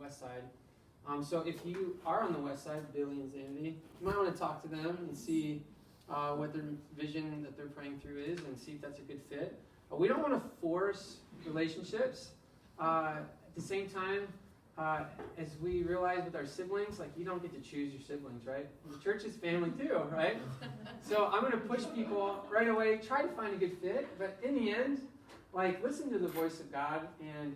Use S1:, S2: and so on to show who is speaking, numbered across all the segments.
S1: west side. So if you are on the west side, Billy and Zandy, you might want to talk to them and see what their vision that they're praying through is and see if that's a good fit. We don't want to force relationships. At the same time, as we realize with our siblings, like you don't get to choose your siblings, right? The church is family too, right? So I'm going to push people right away, try to find a good fit, but in the end, like listen to the voice of God, and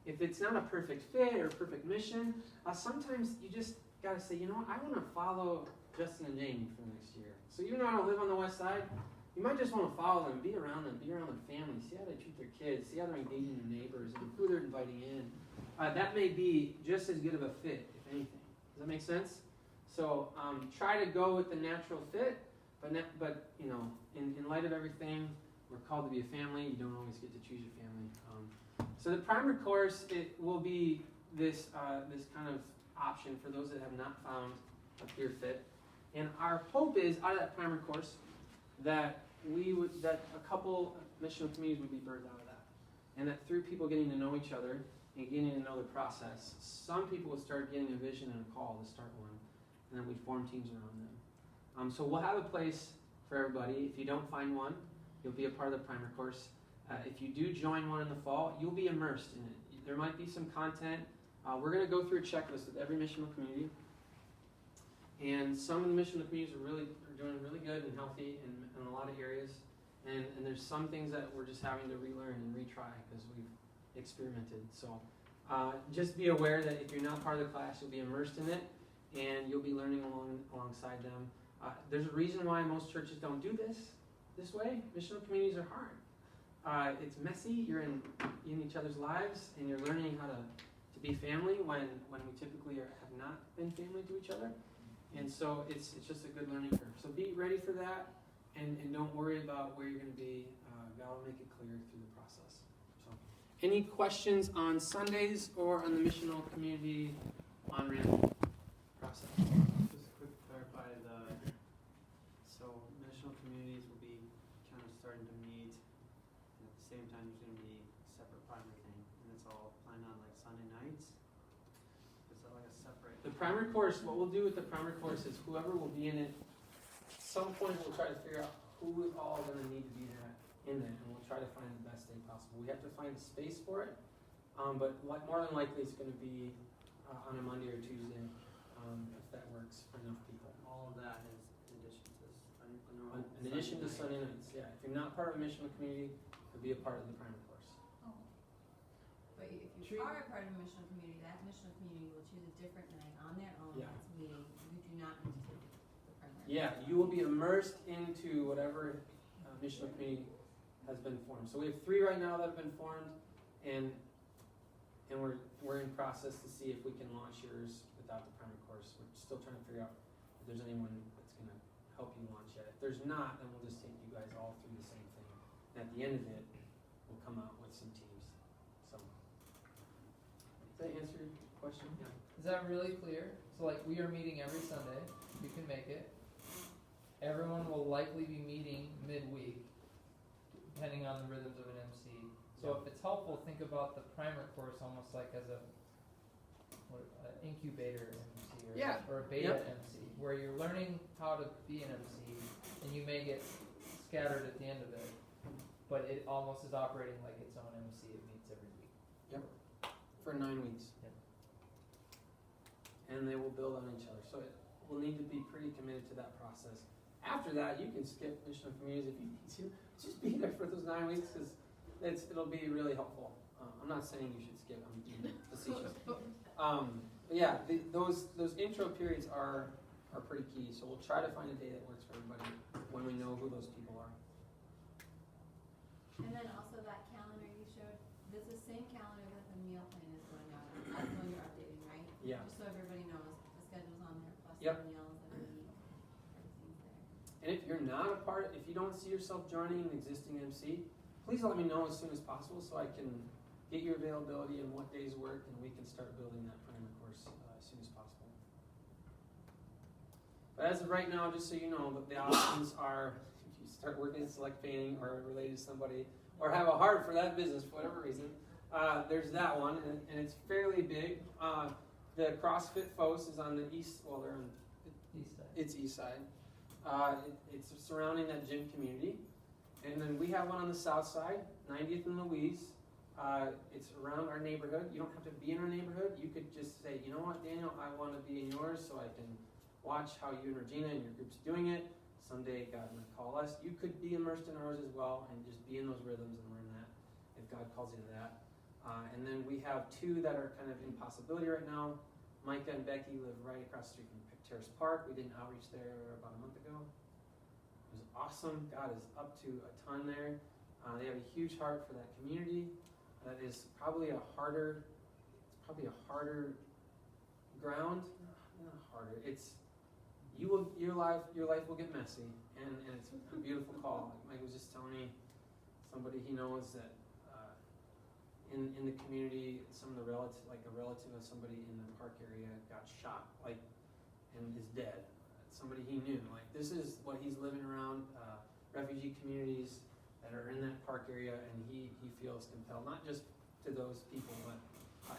S1: if it's not a perfect fit or a perfect mission, sometimes you just got to say, you know what, I want to follow Justin and Jamie for the next year. So even though I don't live on the west side, you might just want to follow them, be around their family, see how they treat their kids, see how they're engaging their neighbors, and who they're inviting in. That may be just as good of a fit, if anything. Does that make sense? So try to go with the natural fit, but you know, in light of everything, we're called to be a family. You don't always get to choose your family. So the primer course, it will be this kind of option for those that have not found a clear fit. And our hope is, out of that primer course, that a couple missional communities would be birthed out of that. And that through people getting to know each other and getting to know the process, some people will start getting a vision and a call to start one. And then we form teams around them. So we'll have a place for everybody. If you don't find one, you'll be a part of the primer course. If you do join one in the fall, you'll be immersed in it. There might be some content. We're going to go through a checklist with every missional community. And some of the missional communities are doing really good and healthy in a lot of areas. And there's some things that we're just having to relearn and retry because we've experimented. So just be aware that if you're not part of the class, you'll be immersed in it and you'll be learning alongside them. There's a reason why most churches don't do this way. Missional communities are hard. It's messy. You're in each other's lives, and you're learning how to be family when we typically have not been family to each other. And so it's just a good learning curve. So be ready for that, and don't worry about where you're going to be. God will make it clear through the process. So, any questions on Sundays or on the missional community on-ramp process?
S2: Just quick clarify so missional communities will be kind of starting to meet, and at the same time there's going to be a separate primary thing, and it's all planned on like Sunday nights. Is that like a separate?
S1: The primer course, what we'll do with the primer course is whoever will be in it, at some point we'll try to figure out who is all going to need to be in it, and we'll try to find the best day possible. We have to find a space for it, but more than likely it's going to be on a Monday or Tuesday, if that works for enough people.
S2: All of that is
S1: In addition to Sunday nights, yeah. If you're not part of a missional community, you'll be a part of the primer course.
S3: Oh. But if you are a part of a missional community, that missional community will choose a different night on their own.
S1: Yeah.
S3: That's meeting. You do not need to take the primary.
S1: Yeah, you will be immersed into whatever missional community has been formed. So we have 3 right now that have been formed, and we're in process to see if we can launch yours without the primer course. We're still trying to figure out if there's anyone that's going to help you launch yet. If there's not, then we'll just take you guys all through the same thing. And at the end of it, we'll come out with some teams. So, does that answer your question? Yeah.
S4: Is that really clear? So like we are meeting every Sunday. You can make it. Everyone will likely be meeting midweek, depending on the rhythms of an MC. So if it's helpful, think about the primer course almost like as an incubator MC or a beta MC, where you're learning how to be an MC, and you may get scattered at the end of it, but it almost is operating like its own MC. It meets every week.
S1: Yep. For 9 weeks.
S4: Yep.
S1: And they will build on each other. So it will need to be pretty committed to that process. After that, you can skip missional communities if you need to. Just be there for those 9 weeks because it'll be really helpful. I'm not saying you should skip. I'm being facetious. But yeah, those intro periods are pretty key. So we'll try to find a day that works for everybody when we know who those people are.
S3: And then also that calendar you showed, this is the same calendar that the meal plan is going out on. That's the one you're updating, right?
S1: Yeah.
S3: Just so everybody knows, the schedule's on there, plus
S1: Yep.
S3: the meals that we eat. Everything's there.
S1: And if you're not a part, if you don't see yourself joining an existing MC, please let me know as soon as possible so I can get your availability and what days work, and we can start building that primer course as soon as possible. But as of right now, just so you know, the options are if you start working at Select Painting or related to somebody, or have a heart for that business for whatever reason, there's that one, and it's fairly big. The CrossFit Fos is on the east, well, they're on,
S4: East side.
S1: it's east side. It's surrounding that gym community. And then we have one on the south side, 90th and Louise. It's around our neighborhood. You don't have to be in our neighborhood. You could just say, you know what, Daniel, I want to be in yours so I can watch how you and Regina and your group's doing it. Someday God might call us. You could be immersed in ours as well and just be in those rhythms and learn that if God calls you to that. And then we have two that are kind of in possibility right now. Micah and Becky live right across the street from Terrace Park. We did an outreach there about a month ago. It was awesome. God is up to a ton there. They have a huge heart for that community. That is probably a harder ground. Not harder. It's your life will get messy, and it's a beautiful call. Like Mike was just telling me, somebody he knows that in the community, some of the relatives, like a relative of somebody in the park area, got shot, and is dead. Somebody he knew. Like this is what he's living around, refugee communities that are in that park area, and he feels compelled, not just to those people, but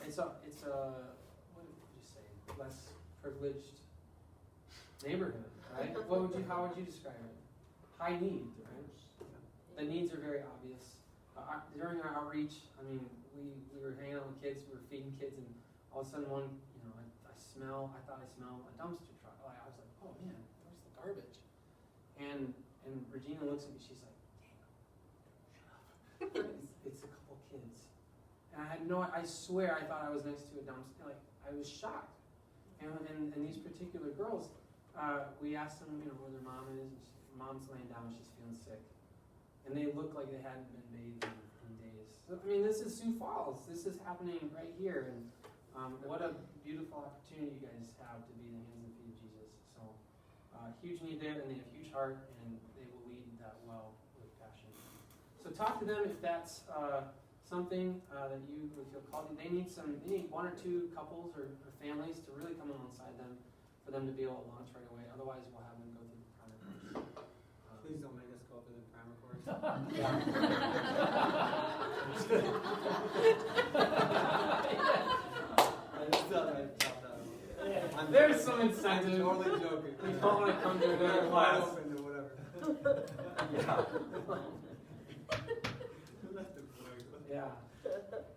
S1: it's a what would you say, less privileged neighborhood, right? How would you describe it? High need, right? The needs are very obvious. During our outreach, I mean, we were hanging out with kids, we were feeding kids, and all of a sudden I thought I smelled a dumpster truck. I was like, oh man, where's the garbage? And Regina looks at me, she's like, shut up. It's a couple kids. And I swear I thought I was next to a dumpster, like, I was shocked. And these particular girls, we asked them, where their mom is, and mom's laying down, she's feeling sick. And they look like they hadn't been bathed in days. So, I mean, this is Sioux Falls. This is happening right here. And what a beautiful opportunity you guys have to be in the hands and feet of Jesus. So, huge need there, and they have huge heart, and they will lead that well with passion. So talk to them if that's something that you would feel called to. They need one or two couples or families to really come alongside them for them to be able to launch right away. Otherwise, we'll have them go through the primer course.
S2: Please don't make us go through the primer course. I just thought I'd top that out.
S1: There's some
S2: I'm
S1: incentive.
S2: totally joking.
S1: We don't want to come to another
S2: Wide
S1: class.
S2: open to whatever.
S1: Yeah.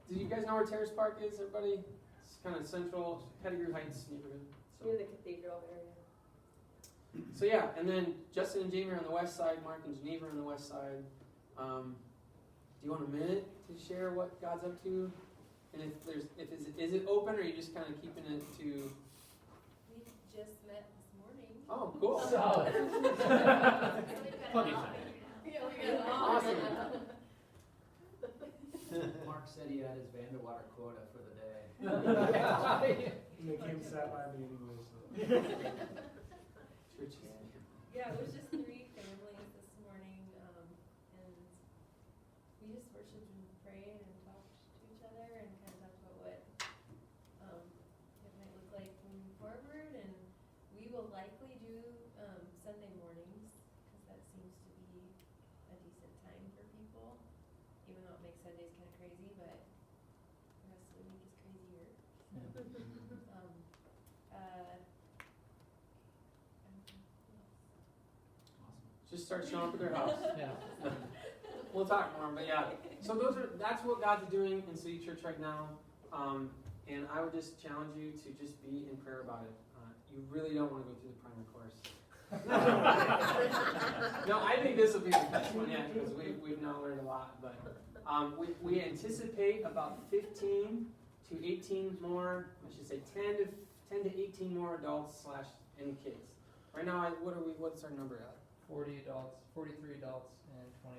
S1: Do you guys know where Terrace Park is, everybody? It's kind of central, Pettigrew Heights neighborhood.
S5: Near the cathedral area.
S1: So yeah, and then Justin and Jamie are on the west side, Mark and Geneva are on the west side. Do you want a minute to share what God's up to? And is it open, or are you just kind of keeping it to?
S3: We just met this morning.
S1: Oh, cool.
S4: Solid.
S3: Plenty of time. Yeah, we got
S1: Awesome.
S6: Mark said he had his Vanderwater quota for the day.
S7: And they came sat by me anyway, so.
S1: Church.
S3: Yeah, it was just 3 families this morning, and we just worshiped and prayed and talked to each other and kind of talked about what it might look like moving forward. And we will likely do Sunday mornings, because that seems to be a decent time for people, even though it makes Sundays kind of crazy, but the rest of the week is crazier.
S1: Just start showing up at their house.
S4: Yeah.
S1: We'll talk more, but yeah. So that's what God's doing in City Church right now. And I would just challenge you to just be in prayer about it. You really don't want to go through the primer course. No, I think this will be the best one yet, because we've now learned a lot. But we anticipate about 15 to 18 more, I should say 10 to 18 more adults / and kids. Right now, what's our number at?
S4: 40 adults, 43 adults, and 20.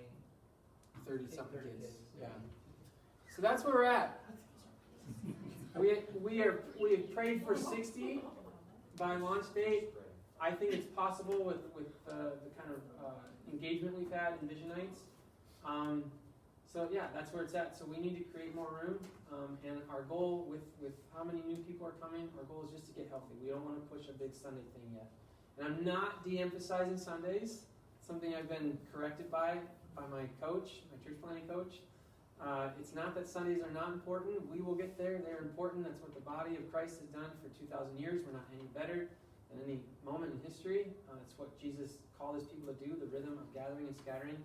S1: 30 something
S4: 30
S1: kids.
S4: kids,
S1: Yeah.
S4: yeah.
S1: So that's where we're at. We have prayed for 60 by launch date. I think it's possible with the kind of engagement we've had in Vision Nights. So yeah, that's where it's at. So we need to create more room. And our goal with how many new people are coming, our goal is just to get healthy. We don't want to push a big Sunday thing yet. And I'm not de-emphasizing Sundays. Something I've been corrected by my coach, my church planning coach. It's not that Sundays are not important. We will get there. They're important. That's what the body of Christ has done for 2,000 years. We're not any better than any moment in history. It's what Jesus called his people to do, the rhythm of gathering and scattering.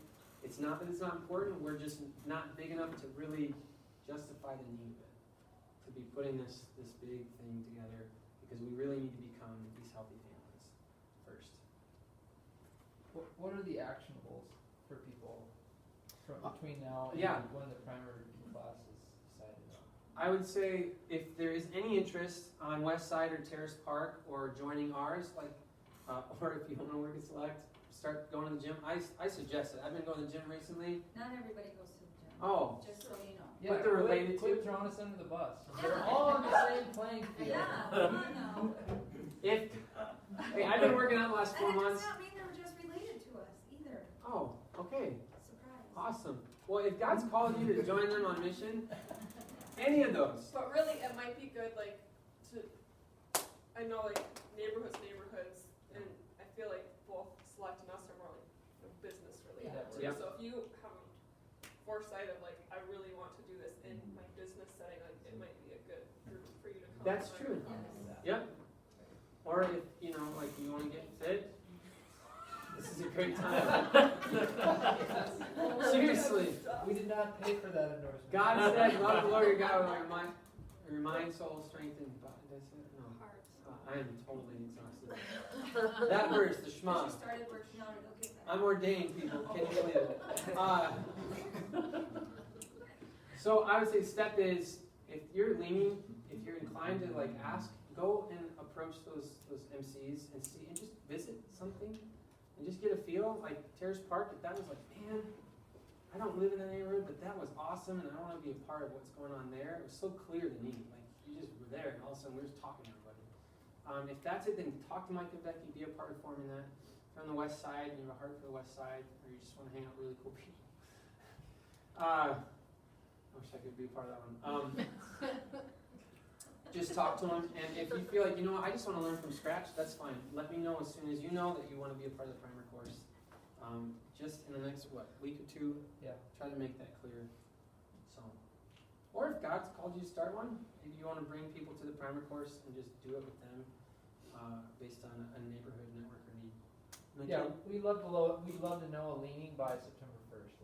S1: It's not that it's not important. We're just not big enough to really justify the need of it, to be putting this big thing together, because we really need to become these healthy families first.
S4: What are the actionables for people from between now and
S1: Yeah.
S4: when the primary class is decided on?
S1: I would say if there is any interest on West Side or Terrace Park or joining ours, or if you don't know where to select, start going to the gym. I suggest it. I've been going to the gym recently.
S8: Not everybody goes to the gym.
S1: Oh,
S8: Just so you know.
S4: Yeah,
S1: they're related
S4: quit
S1: to?
S4: throwing us under the bus. We're all on the same playing field.
S8: Yeah, come on now.
S1: hey, I've been working out the last 4
S8: And it
S1: months.
S8: does not mean they're just related to us either.
S1: Oh, okay,
S8: Surprise.
S1: awesome. Well, if God's called you to join them on mission, any of those.
S5: But really, it might be good, I know, neighborhoods, and I feel like both Select and us are more business related too.
S1: Yep.
S5: So if you have foresight of I really want to do this in my business setting, it might be a good group for you to come.
S1: That's
S5: to.
S1: true.
S8: Yes.
S1: Yep. Or if you want to get fit, this is a great time. Seriously.
S4: We did not pay for that endorsement.
S1: God said, love the Lord your God with your mind, soul, strength, and body. Did I say that? No.
S8: Heart.
S1: I am totally exhausted. That verse, the Shema.
S8: You started working out, it'll get better.
S1: I'm ordained, people. Can you believe it? So I would say step is, if you're inclined to ask, go and approach those MCs and see, and just visit something, and just get a feel. Like Terrace Park, if that was man, I don't live in that neighborhood, but that was awesome, and I want to be a part of what's going on there. It was so clear the need. You just were there, and all of a sudden we're just talking to everybody. If that's it, then talk to Mike and Becky, be a part of forming that. If you're on the West Side, and you have a heart for the West Side, or you just want to hang out with really cool people. I wish I could be a part of that one. Just talk to them, and if you feel like, I just want to learn from scratch, that's fine. Let me know as soon as you know that you want to be a part of the primer course. Just in the next, week or two, try to make that clear. So, or if God's called you to start one, maybe you want to bring people to the primer course and just do it with them, based on a neighborhood network or need.
S4: Yeah, we'd love to know a leaning by September 1st,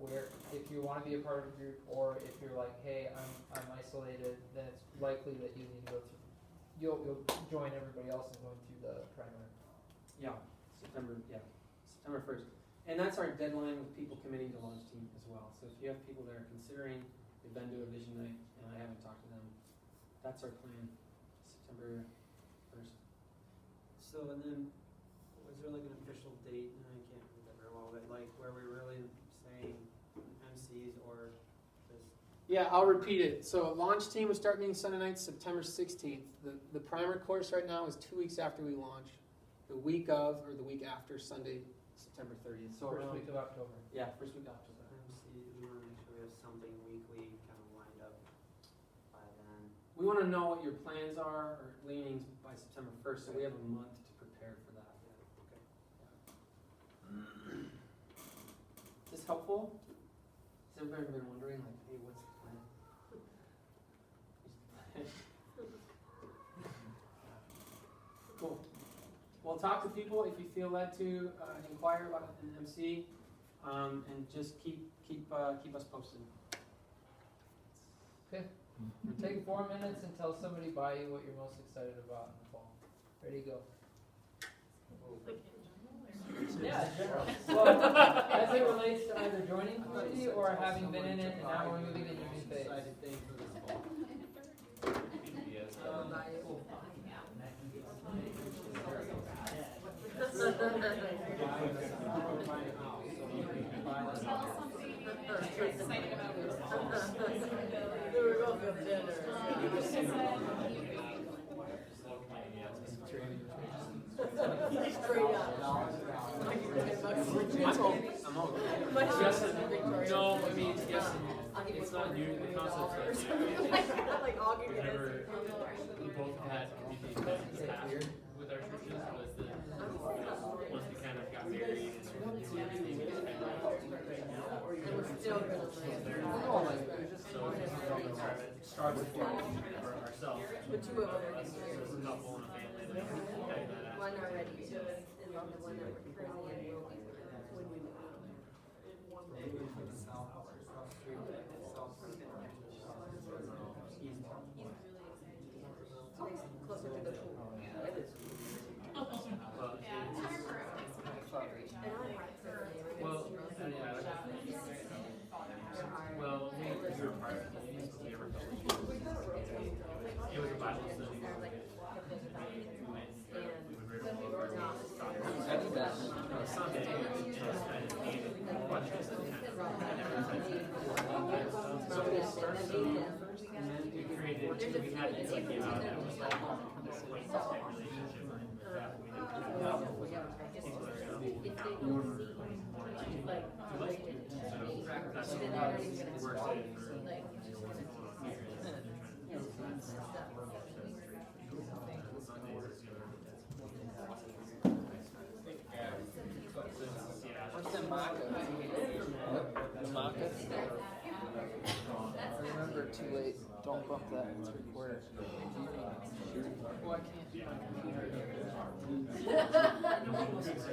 S4: where if you want to be a part of a group, or if you're hey, I'm isolated, then it's likely that you need to go through. You'll join everybody else in going through the primer.
S1: September 1st. And that's our deadline with people committing to launch team as well. So if you have people that are considering, they've been to a vision night, and I haven't talked to them, that's our plan, September 1st.
S2: So, and then, was there an official date, and I can't read that very well, but where we're really saying MCs or just...
S1: Yeah, I'll repeat it. So launch team would start meeting Sunday nights, September 16th. The primer course right now is 2 weeks after we launch. The week of, or the week after Sunday, September 30th. So
S4: First week of October.
S1: Yeah, first week of October.
S2: MC, we want to make sure we have something weekly kind of lined up by then.
S1: We want to know what your plans are, or leanings, by September 1st, so we have a month to prepare for that.
S2: Okay.
S1: Is this helpful? Has everybody been wondering, hey, what's the plan? Cool. Well, talk to people if you feel led to inquire about an MC, and just keep us posted.
S4: Okay. Take 4 minutes and tell somebody by you what you're most excited about in the fall. Ready, go. Yeah, in general. Well, as it relates to either joining community or having been in it and now we're moving into a new phase.
S6: Excited thing for this fall.
S1: I'm okay. Yes, no, I mean, yes, it's not new, the concept's not new.
S9: Whenever we both had community events in the past with our churches, was that once we kind of got married and sort of knew everything was kind of
S3: And we're still gonna like.
S9: So start with four for ourselves.
S3: The two of them are
S9: Us
S3: here.
S9: as a couple and a family, then cutting that out.
S3: One already is, and the one that we're currently in will be when we move out. He's really excited. So he's closer to the pool.
S9: But
S3: And I'm
S9: Well, well, we were part of the community, so we ever felt like it was a Bible study. We went, we would read all over, talk about Sunday, just kind of watch this and kind of so it started to, we created, we had this idea out that was like this acquaintance type relationship that we didn't have. People are more like, so that's what works in for
S4: What's the maca? The maca? Remember, too late. Don't bump that. It's recorded. Well, I can't do my computer.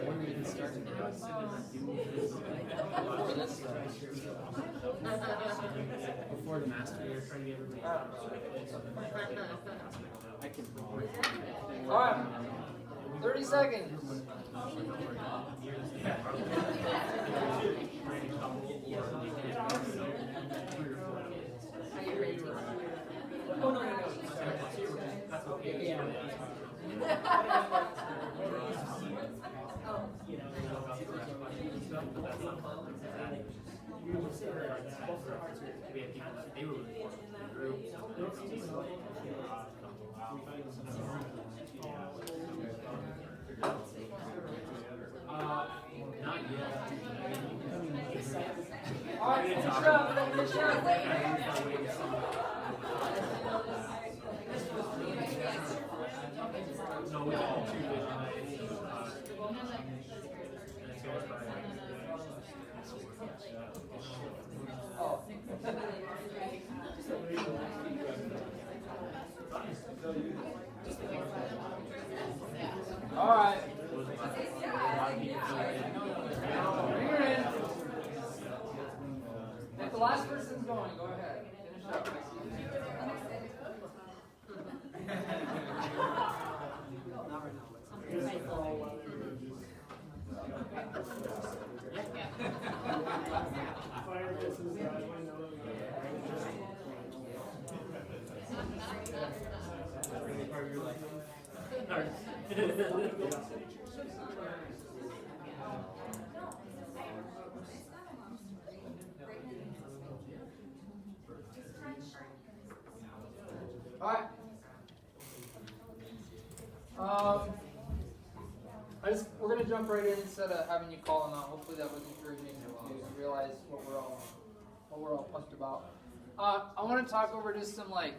S4: When we can start to before this starts.
S9: before the master, we were trying to get everybody. I can.
S4: Alright. 30 seconds.
S3: Oh, no.
S9: That's okay. We had people that they were really important to the group. Not yet.
S4: Alright, finish up. Finish up.
S9: No, we all two vision
S4: Alright. Bring her in. If the last person's going, go ahead. Finish up.
S7: Fire this is
S4: Alright. We're gonna jump right in instead of having you call them out. Hopefully that was encouraging to realize what we're all pumped about. I want to talk over just some like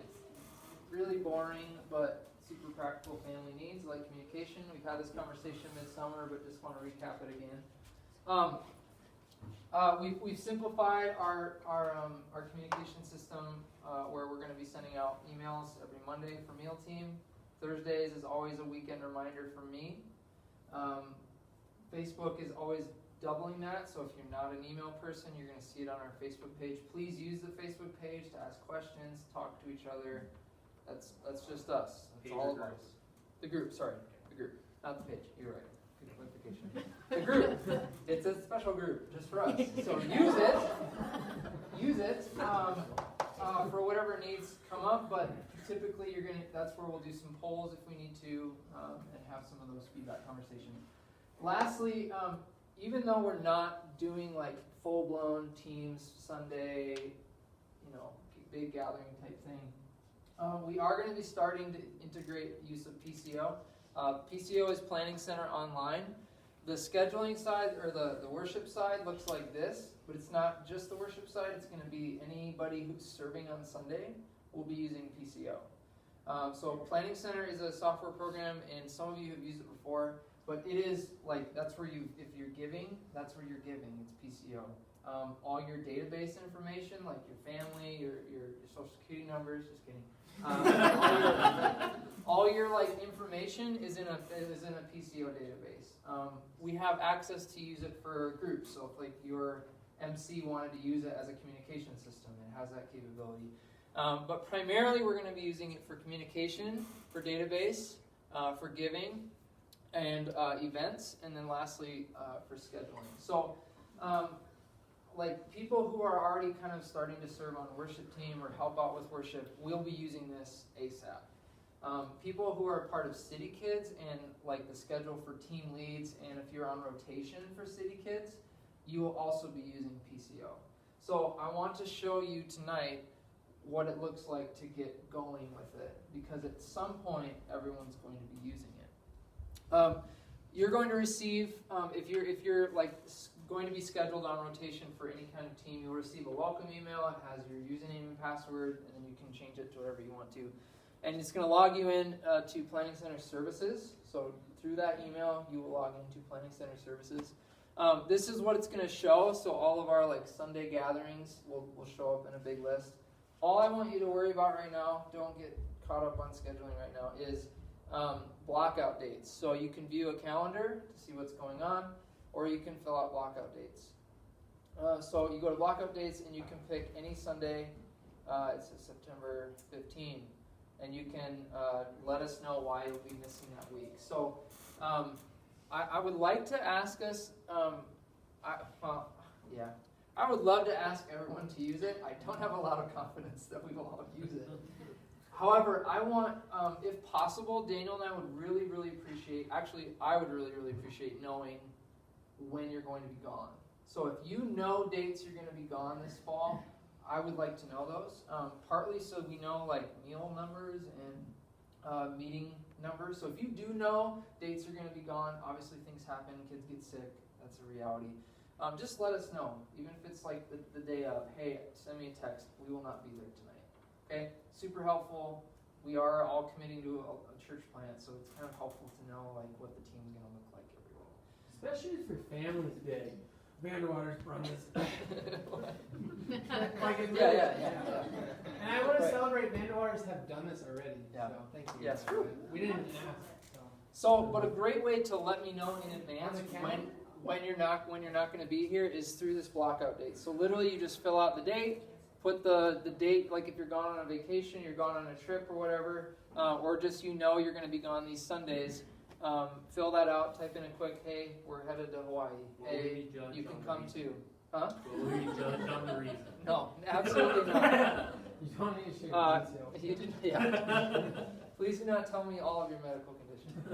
S4: really boring but super practical family needs like communication. We've had this conversation midsummer, but just want to recap it again. We've simplified our communication system where we're going to be sending out emails every Monday for meal team. Thursdays is always a weekend reminder for me. Facebook is always doubling that, so if you're not an email person, you're going to see it on our Facebook page. Please use the Facebook page to ask questions, talk to each other. That's just us. That's all of us. The group, not the page. You're right. Good clarification. The group. It's a special group just for us. So use it for whatever needs come up. But typically, that's where we'll do some polls if we need to, and have some of those feedback conversations. Lastly, even though we're not doing like full-blown Teams Sunday, big gathering type thing, we are going to be starting to integrate use of PCO. PCO is Planning Center Online. The scheduling side, or the worship side, looks like this, but it's not just the worship side. It's going to be anybody who's serving on Sunday will be using PCO. So Planning Center is a software program, and some of you have used it before, but it is like, that's where if you're giving, that's where you're giving. It's PCO. all your database information, like your family, your social security numbers, just kidding. All your like information is in a PCO database. We have access to use it for groups. So if like your MC wanted to use it as a communication system, it has that capability. But primarily we're going to be using it for communication, for database, for giving, and events, and then lastly for scheduling. So like people who are already kind of starting to serve on worship team or help out with worship will be using this ASAP. People who are part of City Kids and like the schedule for team leads, and if you're on rotation for City Kids, you will also be using PCO. So I want to show you tonight what it looks like to get going with it, because at some point everyone's going to be using it. You're going to receive, if you're like going to be scheduled on rotation for any kind of team, you'll receive a welcome email. It has your username and password, and then you can change it to whatever you want to. And it's going to log you in to Planning Center Services. So through that email, you will log into Planning Center Services. This is what it's going to show. So all of our like Sunday gatherings will show up in a big list. All I want you to worry about right now, don't get caught up on scheduling right now, is blockout dates. So you can view a calendar to see what's going on, or you can fill out blockout dates. So you go to blockout dates and you can pick any Sunday. It's September 15, and you can let us know why you'll be missing that week. So I would like to ask us, I would love to ask everyone to use it. I don't have a lot of confidence that we will all use it. However, I want, if possible, Daniel and I would really, really appreciate, actually, I would really, really appreciate knowing when you're going to be gone. So if you know dates you're going to be gone this fall, I would like to know those. Partly so we know like meal numbers and meeting numbers. So if you do know dates you're going to be gone, obviously things happen, kids get sick, that's a reality. Just let us know, even if it's like the day of, hey, send me a text, we will not be there tonight. Okay, super helpful. We are all committing to a church plant, so it's kind of helpful to know like what the team's going to look like every week.
S7: Especially for Families Day. Vanderwater's brought this.
S4: Yeah.
S7: And I want to celebrate Vanderwaters have done this already.
S4: Yeah.
S7: So thank you.
S4: Yes.
S7: We didn't ask.
S4: So, but a great way to let me know in advance
S7: On the calendar?
S4: when you're not going to be here is through this blockout date. So literally, you just fill out the date, put the date. Like if you're gone on a vacation, you're gone on a trip or whatever, or just you're going to be gone these Sundays. Fill that out. Type in a quick, hey, we're headed to Hawaii. Hey, you can come too. Huh?
S9: Will we judge on the reason?
S4: No, absolutely not.
S7: You don't need to share details.
S4: Yeah. Please do not tell me all of your medical conditions.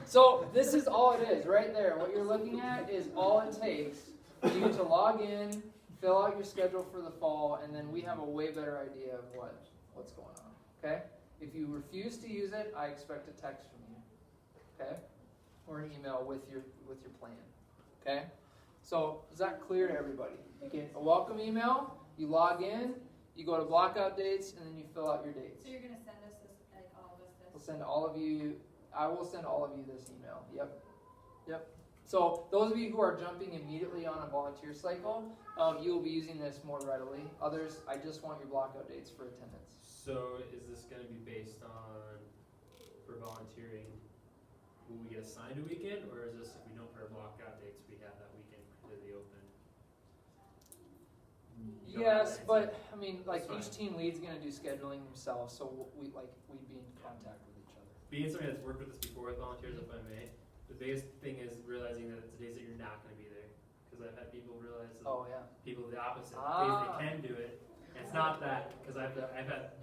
S4: So this is all it is right there. What you're looking at is all it takes for you to log in, fill out your schedule for the fall, and then we have a way better idea of what's going on. Okay? If you refuse to use it, I expect a text from you. Okay? Or an email with your plan. Okay? So is that clear to everybody? You get a welcome email, you log in, you go to blockout dates, and then you fill out your dates.
S8: So you're gonna send us this, like all of us this?
S4: We'll send all of you, I will send all of you this email. Yep. So those of you who are jumping immediately on a volunteer cycle, you will be using this more readily. Others, I just want your blockout dates for attendance.
S9: So is this going to be based on, for volunteering, will we get assigned a weekend, or is this if we don't put our blockout dates, we have that weekend completely open? You don't have
S4: Yes,
S9: that
S4: but I mean, like
S9: That's
S4: each team lead's going to do scheduling themselves, so we'd be in contact with each other.
S9: Being somebody that's worked with this before with volunteers, if I may, the biggest thing is realizing that it's the days that you're not going to be there. Because I've had people realize that
S4: Oh yeah.
S9: people the opposite.
S4: Ah.
S9: Days they can do it. And it's not that, because I've had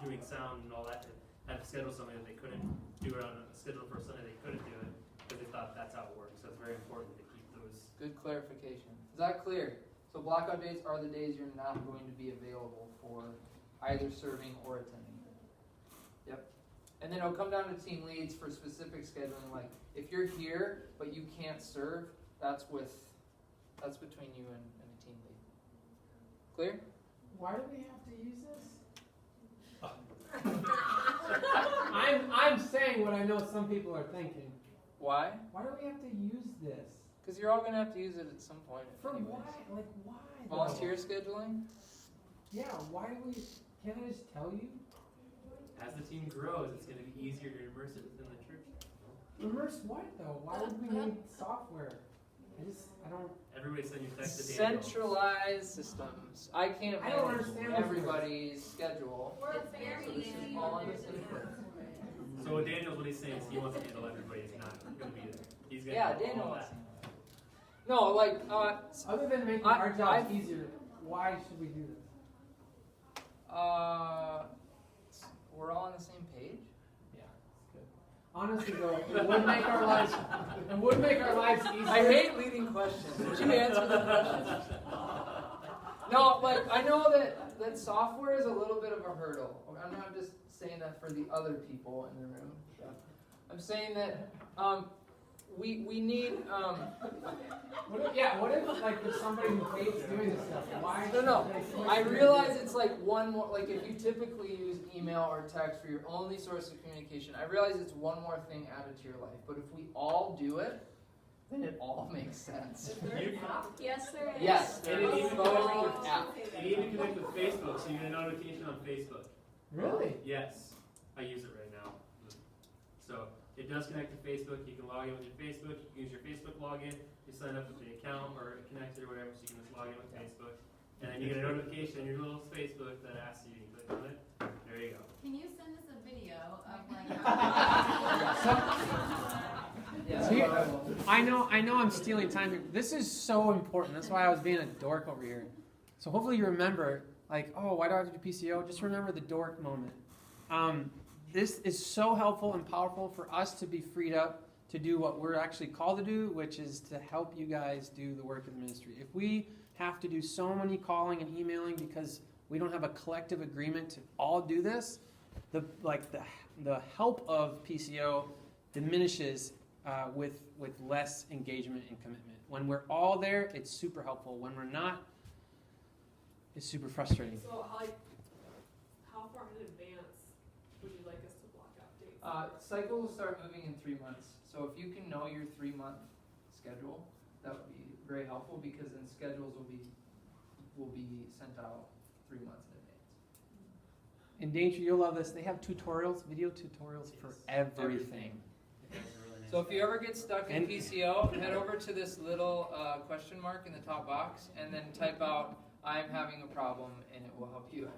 S9: doing sound and all that, had to schedule something that they couldn't do it on a schedule for a Sunday, they couldn't do it because they thought that's how it works. So it's very important to keep those.
S4: Good clarification. Is that clear? So blockout dates are the days you're not going to be available for either serving or attending. Yep. And then it'll come down to team leads for specific scheduling. Like if you're here but you can't serve, that's between you and the team lead. Clear?
S7: Why do we have to use this? I'm saying what I know some people are thinking.
S4: Why?
S7: Why do we have to use this?
S4: Because you're all gonna have to use it at some point.
S7: For
S4: anyways.
S7: why? Like why? though?
S4: Volunteer scheduling?
S7: Yeah. Why do we? Can't I just tell you?
S9: As the team grows, it's going to be easier to immerse it within the church.
S7: Immerse what though? Why would we need software? I don't.
S9: Everybody send your text to Daniel.
S4: Centralized systems. I can't
S7: I don't
S4: manage
S7: understand this.
S4: everybody's schedule.
S8: We're
S3: It's very
S8: very
S4: So this is
S8: easy.
S4: all on
S8: There's
S4: the
S8: an
S4: same
S8: app
S4: foot.
S8: for it.
S9: So what Daniel's what he's saying is he wants to handle everybody. He's not going to be there. He's going to
S4: Yeah,
S9: handle
S4: Daniel
S9: all
S4: wants
S9: that.
S4: No, like,
S7: Other than making
S4: I-
S7: our jobs
S4: I-
S7: easier, why should we do this?
S4: we're all on the same page.
S7: Yeah, it's good. Honestly though, it would make our lives easier.
S4: I hate leading questions. Would you answer the question? No, like, I know that software is a little bit of a hurdle. I'm not just saying that for the other people in the room. I'm saying that we need
S7: What if like if somebody who hates doing this stuff, why?
S4: No.
S7: should they switch
S4: I
S7: to
S4: realize
S7: this?
S4: it's like one more, like if you typically use email or text for your only source of communication, I realize it's one more thing added to your life. But if we all do it, then it all makes sense.
S3: Yes, there is.
S4: Yes,
S9: And
S4: there
S9: it
S4: is
S9: even
S4: phone
S9: goes
S4: with app.
S9: You need to connect with Facebook, so you get a notification on Facebook.
S7: Really?
S9: Yes, I use it right now. So it does connect to Facebook. You can log in with your Facebook. You can use your Facebook login. You sign up with the account or connected or whatever, so you can just log in with Facebook. And then you get a notification on your little Facebook that asks you to click on it. There you go.
S8: Can you send us a video of like
S4: Yeah.
S7: See, I know I'm stealing time here. This is so important. That's why I was being a dork over here. So hopefully you remember, like, oh, why do I have to do PCO? Just remember the dork moment. This is so helpful and powerful for us to be freed up to do what we're actually called to do, which is to help you guys do the work of the ministry. If we have to do so many calling and emailing because we don't have a collective agreement to all do this, the help of PCO diminishes with less engagement and commitment. When we're all there, it's super helpful. When we're not, it's super frustrating.
S5: So how far in advance would you like us to block out dates?
S4: Cycle will start moving in 3 months. So if you can know your 3-month schedule, that would be very helpful because then schedules will be sent out 3 months in advance.
S7: In Danger, you'll love this. They have tutorials, video tutorials for everything.
S4: So if you ever get stuck in PCO, head over to this little question mark in the top box and then type out, I'm having a problem, and it will help you.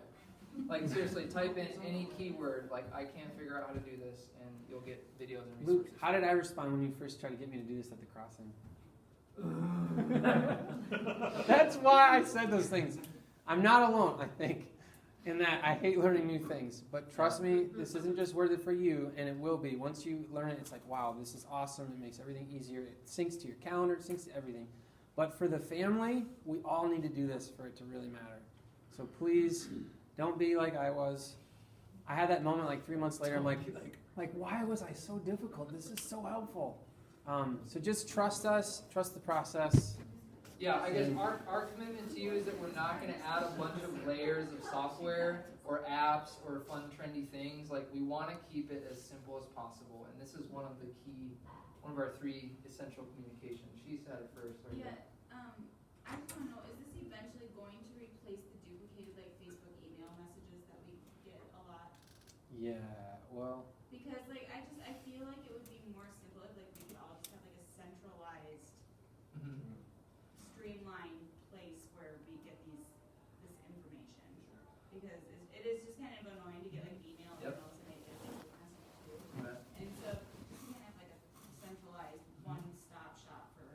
S4: Like seriously, type in any keyword, like I can't figure out how to do this, and you'll get videos and
S7: Luke,
S4: resources.
S7: how did I respond when you first tried to get me to do this at the crossing? That's why I said those things. I'm not alone, I think, in that I hate learning new things. But trust me, this isn't just worth it for you, and it will be. Once you learn it, it's like, wow, this is awesome. It makes everything easier. It syncs to your calendar. It syncs to everything. But for the family, we all need to do this for it to really matter. So please, don't be like I was. I had that moment like 3 months later. I'm like, why was I so difficult? This is so helpful. So just trust us, trust the process.
S4: Yeah, I guess our commitment to you is that we're not going to add a bunch of layers of software or apps or fun, trendy things. Like, we want to keep it as simple as possible. And this is one of our 3 essential communications. She said it first. Or
S8: Yeah, I just want to know, is this eventually going to replace the duplicated like Facebook email messages that we get a lot?
S7: Yeah, well,
S8: Because like I feel like it would be more simple if like we could all just have like a centralized, streamlined place where we get this information. Because it is just kind of annoying to get like email
S4: Yep.
S8: emails and they get like messages too.
S4: Right.
S8: And so just kind of have like a centralized one-stop shop for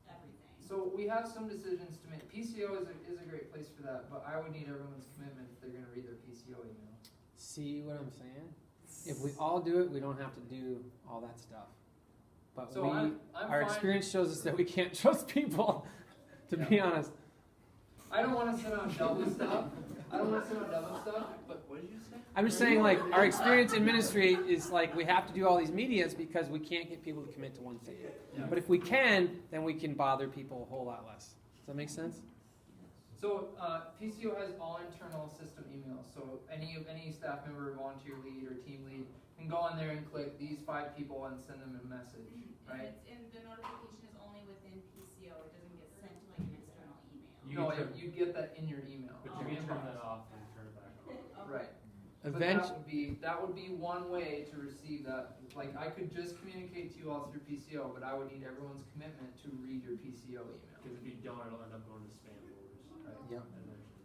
S8: everything.
S4: So we have some decisions to make. PCO is a great place for that, but I would need everyone's commitment if they're going to read their PCO email.
S7: see what I'm saying? If we all do it, we don't have to do all that stuff. But
S4: So I'm
S7: our
S4: fine.
S7: experience shows us that we can't trust people, to be honest.
S4: I don't want to send out double stuff. But
S9: What did you say?
S7: I'm just saying, like, our experience in ministry is like we have to do all these medias because we can't get people to commit to one thing.
S4: Yeah.
S7: But if we can, then we can bother people a whole lot less. Does that make sense?
S4: So PCO has all internal system emails. So any staff member, volunteer lead, or team lead can go on there and click these 5 people and send them a message, right?
S8: And the notification is only with
S9: You
S4: No,
S9: can turn,
S4: you get that in your email.
S9: but you can turn that off and turn it back on.
S4: Right. But
S7: Eventually,
S4: that would be one way to receive that. Like, I could just communicate to you all through PCO, but I would need everyone's commitment to read your PCO email.
S9: Because if you don't, it'll end up going to spam folders.
S4: Right.
S7: Yep.
S9: Eventually.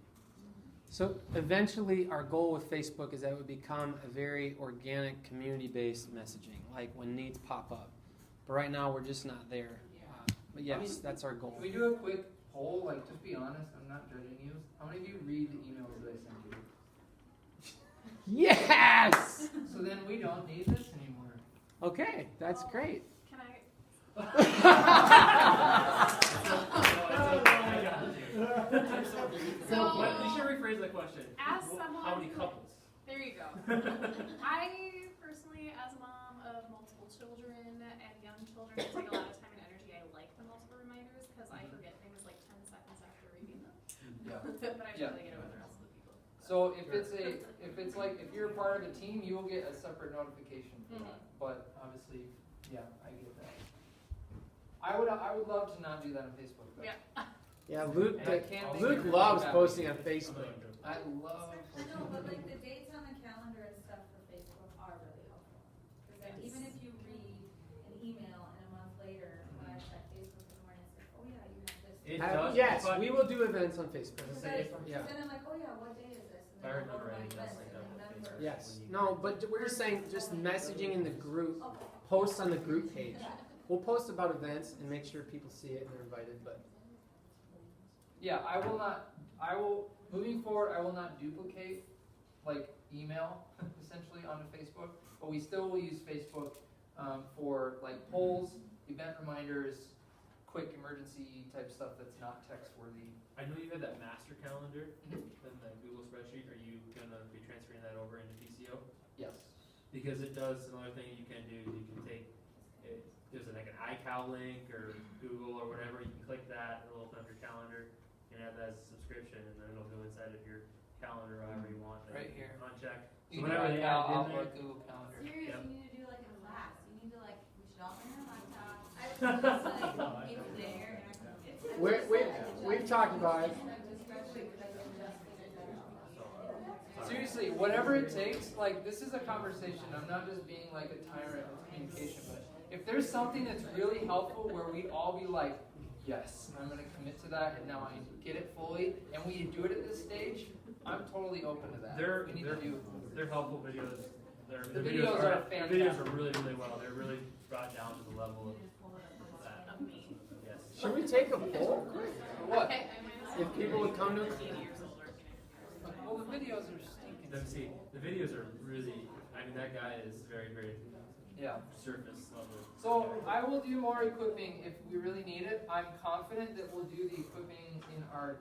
S7: So eventually, our goal with Facebook is that it would become a very organic, community-based messaging, like when needs pop up. But right now, we're just not there. But yes,
S4: I mean,
S7: that's our goal.
S4: Can we do a quick poll? Like, just be honest. I'm not judging you. How many of you read the emails that I send you?
S7: Yes.
S4: So then we don't need this anymore.
S7: Okay, that's great.
S5: Can I?
S9: So, you should rephrase the question.
S5: As
S9: How
S5: someone
S9: many couples?
S5: There you go. I personally, as a mom of multiple children and young children, I take a lot of time and energy. I like the multiple reminders because I forget things like 10 seconds after reading them.
S4: Yeah.
S5: But I
S4: Yeah.
S5: totally get it with the rest of the people.
S4: So if it's like if you're part of a team, you will get a separate notification for that. But obviously, yeah, I get that. I would love to not do that on Facebook. Though.
S5: Yeah.
S7: Yeah, Luke.
S4: And I can't make
S7: Luke
S4: everybody
S7: loves
S4: happy.
S7: posting on Facebook.
S4: I love.
S10: I know, but like the dates on the calendar and stuff for Facebook are really helpful. Because like even if you read an email and a month later, when I check Facebook in the morning, it's like, oh yeah, you have this.
S9: It does,
S7: Yes,
S9: but-
S7: we will do events on Facebook.
S10: Because
S7: Yeah.
S10: then I'm like, oh yeah, what day is this?
S9: I
S10: And then I'll go
S9: remember
S10: to my
S9: writing down
S10: list
S9: like
S10: and
S9: that on
S10: remember.
S9: Facebook.
S7: Yes. No, but we're just saying, just messaging in the group, posts on the group page. We'll post about events and make sure people see it and they're invited. But
S4: Yeah, I will, moving forward, I will not duplicate, like, email, essentially, onto Facebook, but we still will use Facebook for, like, polls, event reminders, quick emergency type stuff that's not text-worthy.
S9: I know you had that master calendar
S4: Mhm.
S9: in the Google spreadsheet. Are you gonna be transferring that over into PCO?
S4: Yes.
S9: Because it does, another thing you can do is you can take, there's like an iCal link or Google or whatever, you can click that, it'll open up your calendar and add that as a subscription, and then it'll go inside of your calendar however you want.
S4: Right here.
S9: Uncheck.
S4: You
S9: So
S4: can
S9: whenever
S4: do
S9: they
S4: Outlook,
S9: add it in there,
S4: Outlook, Google Calendar.
S10: Serious,
S9: Yep.
S10: you need to do like a class. You need to like, we should all bring our laptops. I was just like, it's there and I can get it.
S7: we've talked about it.
S4: Seriously, whatever it takes, like, this is a conversation. I'm not just being like a tyrant with communication, but if there's something that's really helpful where we all be like, yes, I'm going to commit to that, and now I get it fully, and we do it at this stage, I'm totally open to that.
S9: They're-
S4: We need to do.
S9: they're helpful videos.
S4: The videos are
S9: The videos
S4: fantastic.
S9: are really, really well. They're really brought down to the level of that.
S5: Of me.
S9: Yes.
S7: Should we take a poll?
S4: What?
S5: Okay, I'm gonna
S7: If people would come to us.
S5: 18 years older. Can I-
S4: Well, the videos are stinking.
S9: Let me see. The videos are really. I mean, that guy is very, very
S4: Yeah.
S9: surface level.
S4: So I will do more equipping if we really need it. I'm confident that we'll do the equipping in our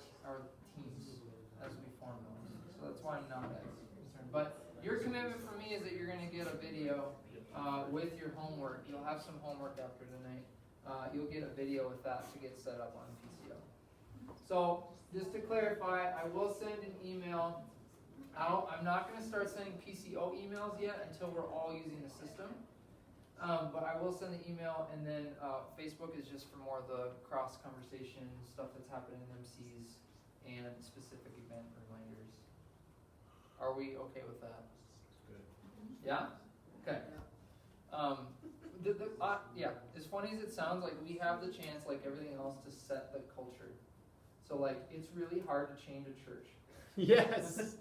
S4: teams as we form those. So that's why I'm not as concerned. But your commitment for me is that you're going to get a video with your homework. You'll have some homework after tonight. You'll get a video with that to get set up on PCO. So just to clarify, I will send an email out. I'm not going to start sending PCO emails yet until we're all using the system. But I will send the email, and then Facebook is just for more of the cross conversation stuff that's happening in MCs and specific event reminders. Are we okay with that?
S6: Good.
S4: Yeah? Okay. Yeah, as funny as it sounds, like, we have the chance, like everything else, to set the culture. So, like, it's really hard to change a church.
S7: Yes.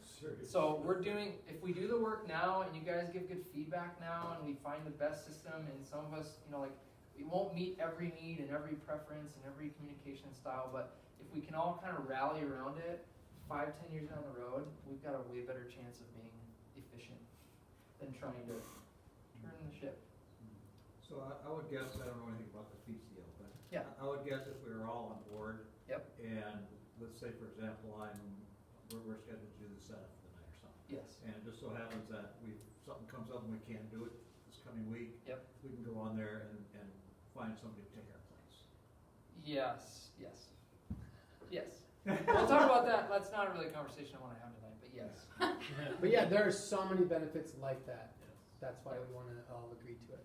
S4: So we're doing, if we do the work now and you guys give good feedback now and we find the best system, and some of us, like, we won't meet every need and every preference and every communication style, but if we can all kind of rally around it, 5-10 years down the road, we've got a way better chance of being efficient than trying to turn the ship.
S11: So I would guess, I don't know anything about the PCO, but
S4: Yeah.
S11: I would guess if we were all on board.
S4: Yep.
S11: And let's say, for example, we're scheduled to do the setup for the night or something.
S4: Yes.
S11: And it just so happens that something comes up and we can't do it this coming week.
S4: Yep.
S11: We can go on there and find somebody to take our place.
S4: Yes. We'll talk about that. That's not really a conversation I want to have tonight, but yes.
S7: But yeah, there are so many benefits like that. That's why we want to all agree to it.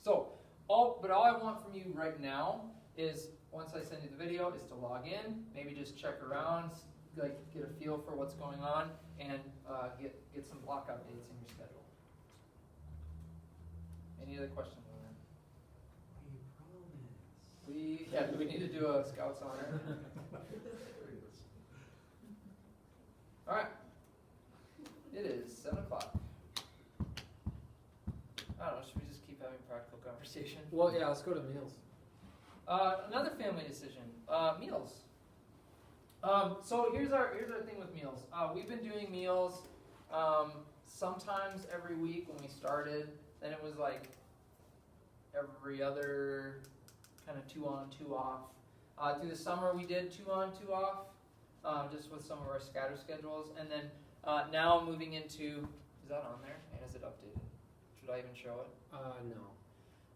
S4: So, But all I want from you right now is, once I send you the video, is to log in, maybe just check around, like get a feel for what's going on, and get some block out dates in your schedule. Any other questions on that? Do we need to do a Scouts honor? All right. It is 7 o'clock. I don't know. Should we just keep having practical conversation?
S7: Well, yeah, let's go to meals.
S4: Another family decision. Meals. So here's our thing with meals. We've been doing meals sometimes every week when we started. Then it was like every other kind of 2 on, 2 off. Through the summer we did 2 on, 2 off, just with some of our scatter schedules. And then now moving into, is that on there? And is it updated? Should I even show it?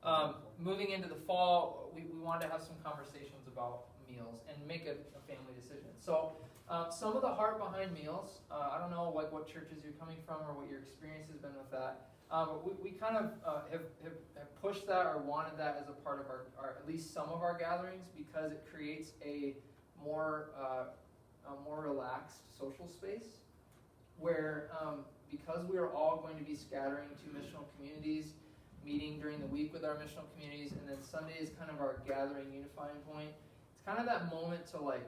S7: No.
S4: Moving into the fall, we wanted to have some conversations about meals and make a family decision. So some of the heart behind meals, I don't know like what churches you're coming from or what your experience has been with that, but we kind of have pushed that or wanted that as a part of our at least some of our gatherings, because it creates a more relaxed social space where because we are all going to be scattering to missional communities, meeting during the week with our missional communities, and then Sunday is kind of our gathering unifying point. It's kind of that moment to like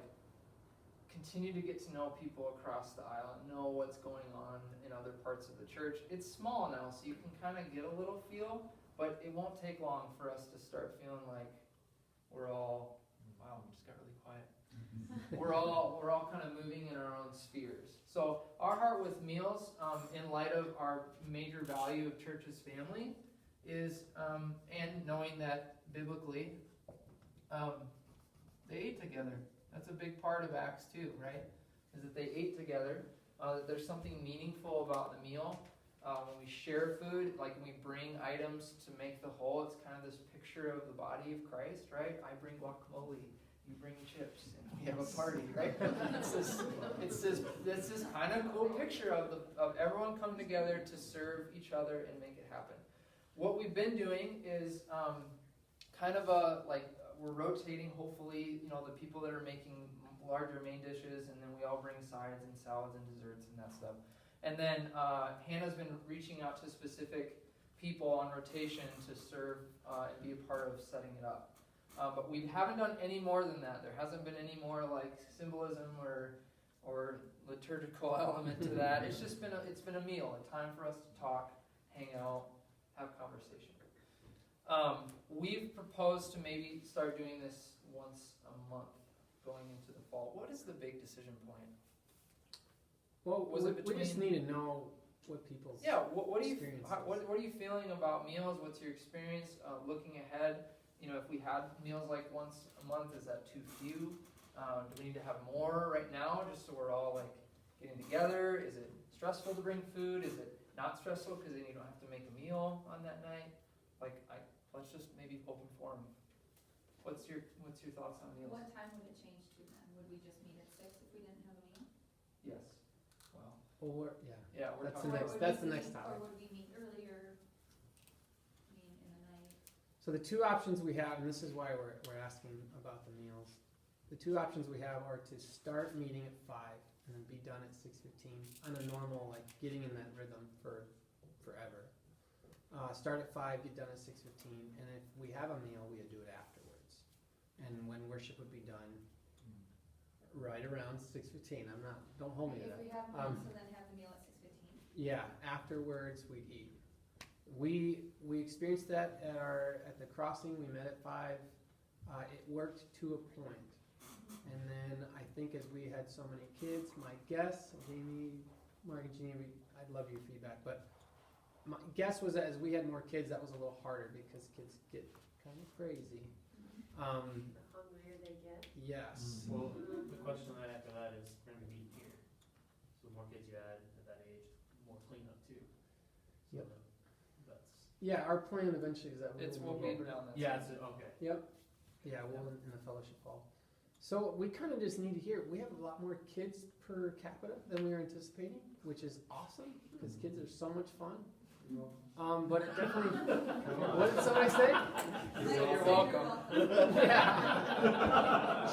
S4: continue to get to know people across the aisle and know what's going on in other parts of the church. It's small now, so you can kind of get a little feel, but it won't take long for us to start feeling like we're all, wow, we just got really quiet. we're all kind of moving in our own spheres. So our heart with meals, in light of our major value of church as family, is and knowing that biblically they ate together. That's a big part of Acts 2, right? Is that they ate together. That there's something meaningful about the meal. When we share food, like when we bring items to make the whole, it's kind of this picture of the body of Christ, right? I bring guacamole, you bring chips, and we have a party, right? It's this kind of cool picture of everyone coming together to serve each other and make it happen. What we've been doing is kind of we're rotating, hopefully, the people that are making larger main dishes, and then we all bring sides and salads and desserts and that stuff. And then Hannah's been reaching out to specific people on rotation to serve and be a part of setting it up. But we haven't done any more than that. There hasn't been any more like symbolism or liturgical element to that. It's just been a meal, a time for us to talk, hang out, have conversation. We've proposed to maybe start doing this once a month going into the fall. What is the big decision point?
S7: Well,
S4: Was it
S7: we just
S4: between-
S7: need to know what people's
S4: What are you
S7: experience
S4: what are you feeling about meals? What's your experience looking ahead? If we had meals like once a month, is that too few? Do we need to have more right now, just so we're all like getting together? Is it stressful to bring food? Is it not stressful because then you don't have to make a meal on that night? Let's just maybe open forum. What's your thoughts on meals?
S10: What time would it change to then? Would we just meet at 6 if we didn't have a meal?
S4: Yes. Well,
S7: Or
S4: yeah, we're
S7: That's
S4: talking
S7: the
S4: about
S7: next- that's the next topic.
S10: Or would we meet earlier, in the night?
S7: So the two options we have, and this is why we're asking about the meals. The two options we have are to start meeting at 5 and then be done at 6:15 on a normal, like getting in that rhythm for forever. Start at 5, get done at 6:15, and if we have a meal, we would do it afterwards. And when worship would be done, right around 6:15. Don't hold me to
S10: If
S7: that.
S10: we have meals, so then have the meal at 6:15?
S7: Yeah, afterwards we'd eat. We experienced that at the crossing. We met at 5. It worked to a point. And then I think as we had so many kids, my guess, Jamie, Mark and Jeannie, I'd love your feedback, but my guess was that as we had more kids, that was a little harder because kids get kind of crazy.
S3: The hungrier they get.
S7: Yes.
S9: Well, the question I have for that is, we're gonna be here. So the more kids you add at that age, more cleanup too. So
S7: Yep.
S9: That's.
S7: Yeah, our plan eventually is that
S4: we'll be down that.
S9: Yeah, it's, okay.
S7: Yep. Yeah, we'll in the fellowship hall. So we kind of just need to hear, we have a lot more kids per capita than we were anticipating, which is awesome, because kids are so much fun. But it definitely, what did somebody say?
S4: You're welcome.
S7: Yeah.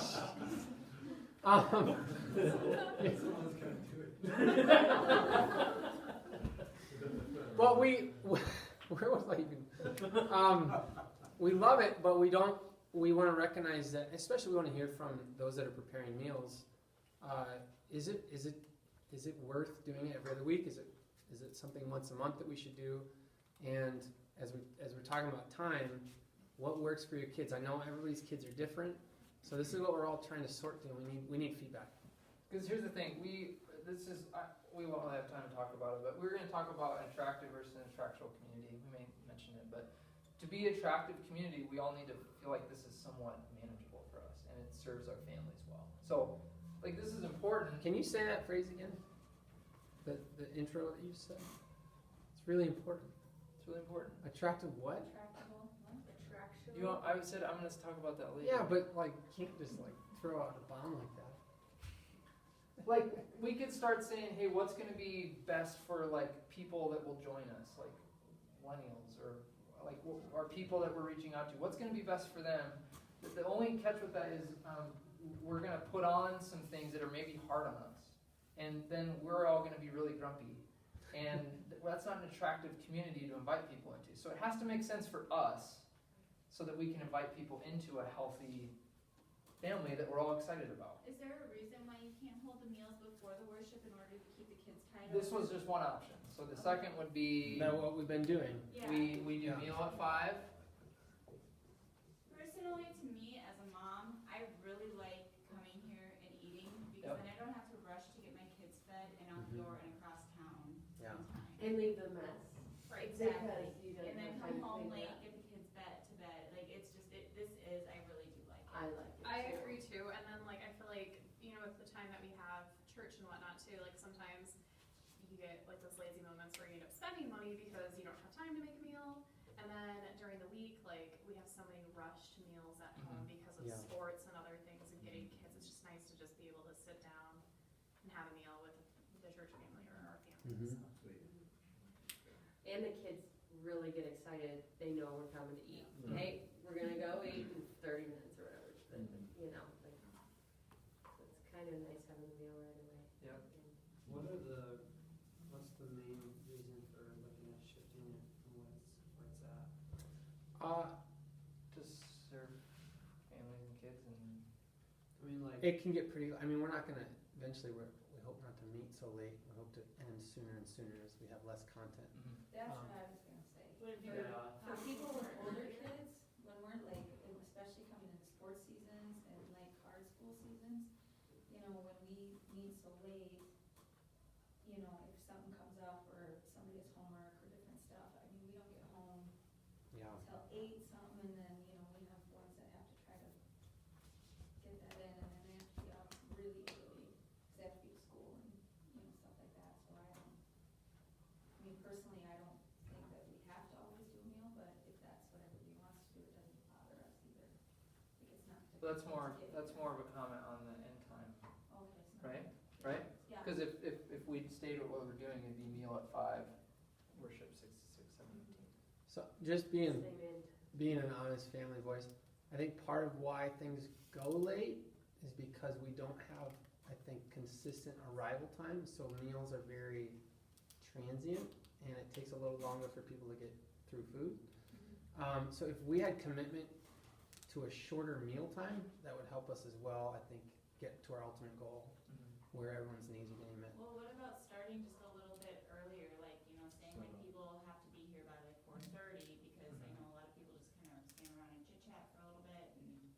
S7: Well, where was I even? We love it, but we want to recognize that, especially we want to hear from those that are preparing meals. Is it worth doing it every other week? Is it something once a month that we should do? And as we're talking about time, what works for your kids? I know everybody's kids are different, so this is what we're all trying to sort through. We need feedback.
S4: Because here's the thing, we won't have time to talk about it, but we're going to talk about an attractive versus an attractional community. We may mention it, but to be an attractive community, we all need to feel like this is somewhat manageable for us, and it serves our families well. So, like, this is important.
S7: Can you say that phrase again? The intro that you said? It's really important.
S4: It's really important.
S7: Attractive what?
S10: Attractable, attraction.
S4: You want, I said I'm going to talk about that later.
S7: Yeah, but like, you can't just like throw out a bomb like that.
S4: Like, we could start saying, hey, what's going to be best for, like, people that will join us, like millennials, or like, or people that we're reaching out to. What's going to be best for them? The only catch with that is we're going to put on some things that are maybe hard on us, and then we're all going to be really grumpy. And that's not an attractive community to invite people into. So it has to make sense for us so that we can invite people into a healthy family that we're all excited about.
S8: Is there a reason why you can't hold the meals before the worship in order to keep the kids tied up?
S4: This was just one option. So the second would be
S7: Is that what we've been doing?
S8: Yeah.
S4: we do
S7: Yeah.
S4: meal at 5.
S8: Personally, to me, as a mom, I really like coming here and eating because
S4: Yep.
S8: then I don't have to rush to get my kids fed and out the door and across town
S7: Yeah.
S8: in time.
S3: And leave the mess.
S8: Right,
S3: Because
S8: exactly.
S3: you don't
S8: And then
S3: have
S8: come
S3: time to
S8: home
S3: clean
S8: late,
S3: it up.
S8: get the kids to bed. Like, it's just, this is, I really do like it.
S3: I like it.
S5: I
S3: too.
S5: agree too, and then like I feel like, you know, with the time that we have church and whatnot too, like sometimes you get like those lazy moments where you end up spending money because you don't have time to make a meal, and then during the week, like we have so many rushed meals at home because of
S7: Yeah.
S5: sports and other things and getting kids. It's just nice to just be able to sit down and have a meal with the church family or our family.
S7: Mhm.
S5: So.
S3: And the kids really get excited. They know we're coming to eat. Hey, we're gonna go eat in 30 minutes or whatever. But, you know, like, it's kind of nice having a meal right away.
S4: Yep.
S2: What's the main reason for looking at shifting it from where it's at?
S4: To serve families and kids, and
S2: I mean, like,
S7: It can get pretty. I mean, we're not gonna. Eventually, we hope not to meet so late. We hope to end sooner and sooner as we have less content.
S10: That's what I was gonna say.
S8: Would it be
S2: Yeah.
S10: For people with older kids, when we're like, especially coming into sports seasons and like hard school seasons, you know, when we meet so late, you know, if something comes up or somebody has homework or different stuff, I mean, we don't get home
S7: Yeah.
S10: till 8 something, and then, you know, we have ones that have to try to get that in, and then they have to be up really early, because they have to be at school and, you know, stuff like that, so I mean, personally, I don't think that we have to always do a meal, but if that's what everybody wants to do, it doesn't bother us either. Like, it's not.
S4: so that's more of a comment on the end time,
S10: Okay, so.
S4: right? Right?
S10: Yeah.
S4: Because if we stayed with what we're doing, it'd be meal at 5, worship 6 to 6, 7, 18.
S7: So just being
S3: Same end.
S7: being an honest family voice, I think part of why things go late is because we don't have, I think, consistent arrival times. So meals are very transient, and it takes a little longer for people to get through food. So if we had commitment to a shorter meal time, that would help us as well. I think get to our ultimate goal, where everyone's needs are getting met.
S8: Well, what about starting just a little bit earlier, like, you know, saying like people have to be here by like 4:30, because I know a lot of people just kind of stand around and chit chat for a little bit and.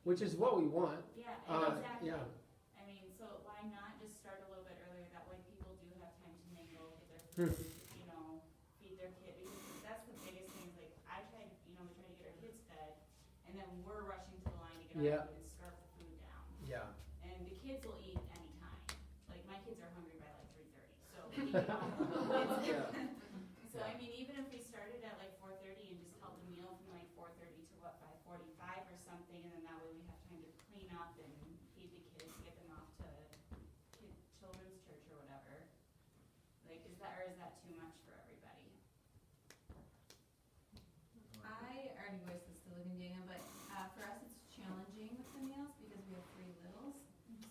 S7: Which is what we want.
S8: Yeah, exactly.
S7: Yeah.
S8: I mean, so why not just start a little bit earlier, that way people do have time to mingle, get their
S7: Hmm.
S8: food, you know, feed their kid, because that's the biggest thing, like, I try to, you know, we try to get our kids fed, and then we're rushing to the line to get
S7: Yeah.
S8: our food and scarf the food down.
S7: Yeah.
S8: And the kids will eat anytime. Like, my kids are hungry by like 3:30, so, you know, so I mean, even if we started at like 4:30 and just held the meal from like 4:30 to 5:45 or something, and then that way we have time to clean up and too much for everybody?
S3: I already voiced this to Luke and Dana, but for us it's challenging with the meals because we have 3 littles.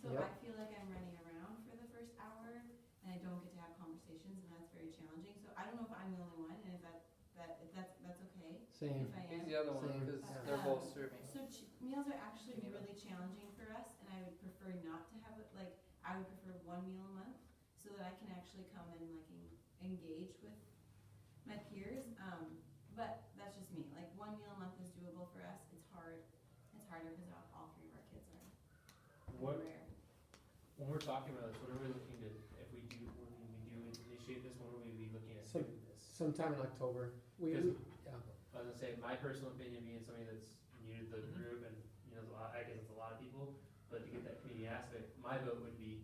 S3: So
S7: Yep.
S3: I feel like I'm running around for the first hour and I don't get to have conversations, and that's very challenging. So I don't know if I'm the only one, and if that's okay.
S7: Same.
S3: If I
S4: He's
S3: am.
S4: the other one,
S7: Same.
S4: because
S3: Yeah.
S4: they're both serving.
S3: So meals are actually
S4: Geneva.
S3: really challenging for us, and I would prefer not to have it, like, I would prefer 1 meal a month, so that I can actually come and like engage with my peers. But that's just me, like 1 meal a month is doable for us. It's harder because all 3 of our kids are
S9: What,
S3: rare.
S9: when we're talking about this, what are we looking to, when we do initiate this, when are we be looking at
S7: Some-
S9: doing this?
S7: Sometime in October. We,
S9: Because-
S7: yeah.
S9: I was gonna say, my personal opinion being somebody that's new to the
S4: Mhm.
S9: group, and, you know, I guess it's a lot of people, but to get that community aspect, my vote would be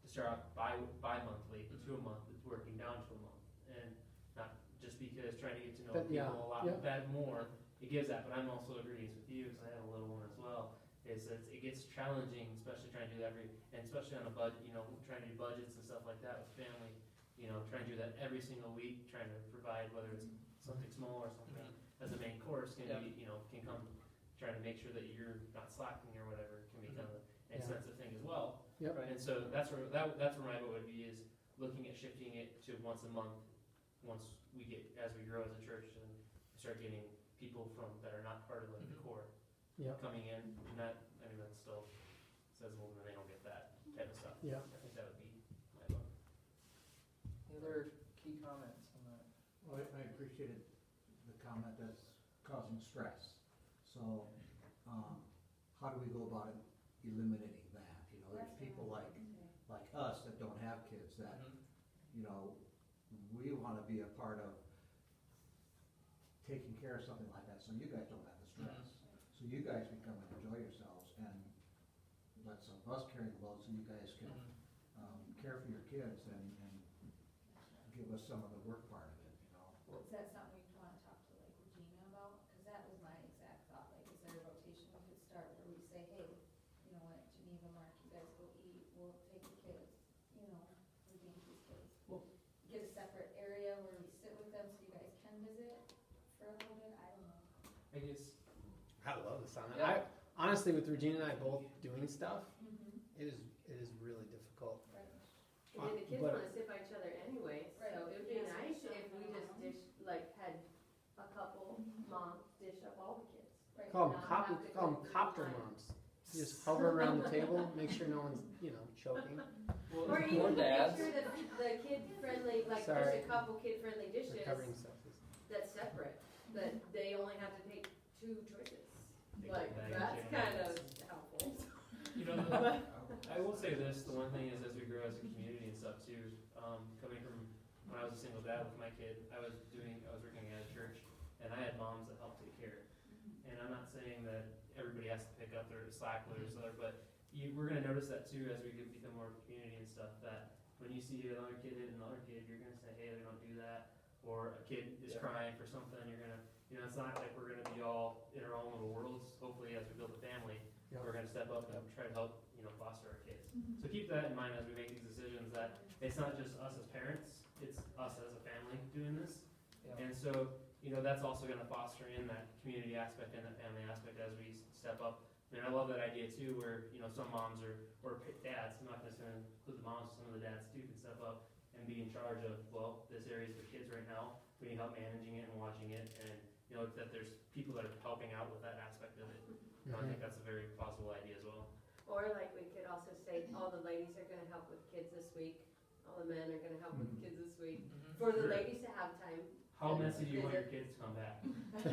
S9: to start off bi-monthly, to a month, working down to a month. And not just because trying to get to know
S7: But, yeah,
S9: people a lot
S7: yeah.
S9: that more, it gives that, but I'm also agreeing with you, because I have a little one as well, is that it gets challenging, especially trying to do and especially on a budget, you know, trying to do budgets and stuff like that with family, you know, trying to do that every single week, trying to provide, whether it's something small or something as a main course can
S4: Yeah.
S9: be, you know, can come, trying to make sure that you're not slacking or whatever, can be kind of an expensive thing as well.
S7: Yep.
S4: Right.
S9: And so that's where my vote would be, is looking at shifting it to once a month, once we get, as we grow as a church and start getting people that are not part of like the core
S7: Yep.
S9: coming in, and that still says, well, then they don't get that type of stuff.
S7: Yeah.
S9: I think that would be my vote.
S4: Any other key comments on that?
S11: Well, I appreciated the comment that's causing stress. So, how do we go about eliminating that? You know, there's people like us that don't have kids that, you know, we wanna be a part of taking care of something like that, so you guys don't have the stress. So you guys can come and enjoy yourselves and let some of us carry the load so you guys can, care for your kids and give us some of the work part of it, you know?
S10: Is that something we'd wanna talk to like Regina about? Cause that was my exact thought, like, is there a rotation we could start where we say, hey, you know what, Geneva, Mark, you guys go eat, we'll take the kids, you know, Redeemer's kids. Get a separate area where we sit with them so you guys can visit for a little bit, I don't know.
S9: I guess,
S7: I love the sound.
S4: Yeah.
S7: Honestly, with Regina and I both doing stuff, it is really difficult.
S10: Right.
S12: And then the kids
S7: But-
S12: wanna sit by each other anyway,
S10: Right.
S12: so it would be
S10: Yeah, so
S12: nice
S10: show
S12: if we
S10: them
S12: just
S10: around.
S12: had a couple moms dish up all the kids.
S10: Right.
S7: Call them,
S12: Not have to
S7: call
S12: go
S7: them
S12: through
S7: copter
S12: line.
S7: moms. Just hover around the table, make sure no one's, choking.
S12: Or even make
S4: dads.
S12: sure that the kid-friendly, like
S7: Sorry.
S12: there's a couple kid-friendly dishes
S7: Recovering substance.
S12: that's separate, that they only have to take 2 choices.
S9: Take
S12: Like,
S9: the bag
S12: that's
S9: of
S12: kind of
S9: chicken
S12: helpful.
S9: you know, I will say this, the one thing is, as we grow as a community and stuff too, coming from, when I was a single dad with my kid, I was working at a church, and I had moms that helped take care. And I'm not saying that everybody has to pick up their slack with each other, but we're gonna notice that too as we become more of a community and stuff, that when you see another kid hit another kid, you're gonna say, hey, they don't do that. Or a kid is crying for something, you're gonna, it's not like we're gonna be all in our own little worlds. Hopefully, as we build a family,
S7: Yeah.
S9: we're gonna step up and try to help, foster our kids. So keep that in mind as we make these decisions, that it's not just us as parents, it's us as a family doing this.
S4: Yeah.
S9: And so, that's also gonna foster in that community aspect and that family aspect as we step up. And I love that idea too, where, some moms or dads, I'm not necessarily include the moms, some of the dads too can step up and be in charge of, well, this area's for kids right now, we need help managing it and watching it, and, that there's people that are helping out with that aspect of it. I think that's a very possible idea as well.
S12: Or like we could also say, all the ladies are gonna help with kids this week, all the men are gonna help with kids this week, for the
S9: Sure.
S12: ladies to have time.
S9: How messy do you want your kids to come back?
S11: That's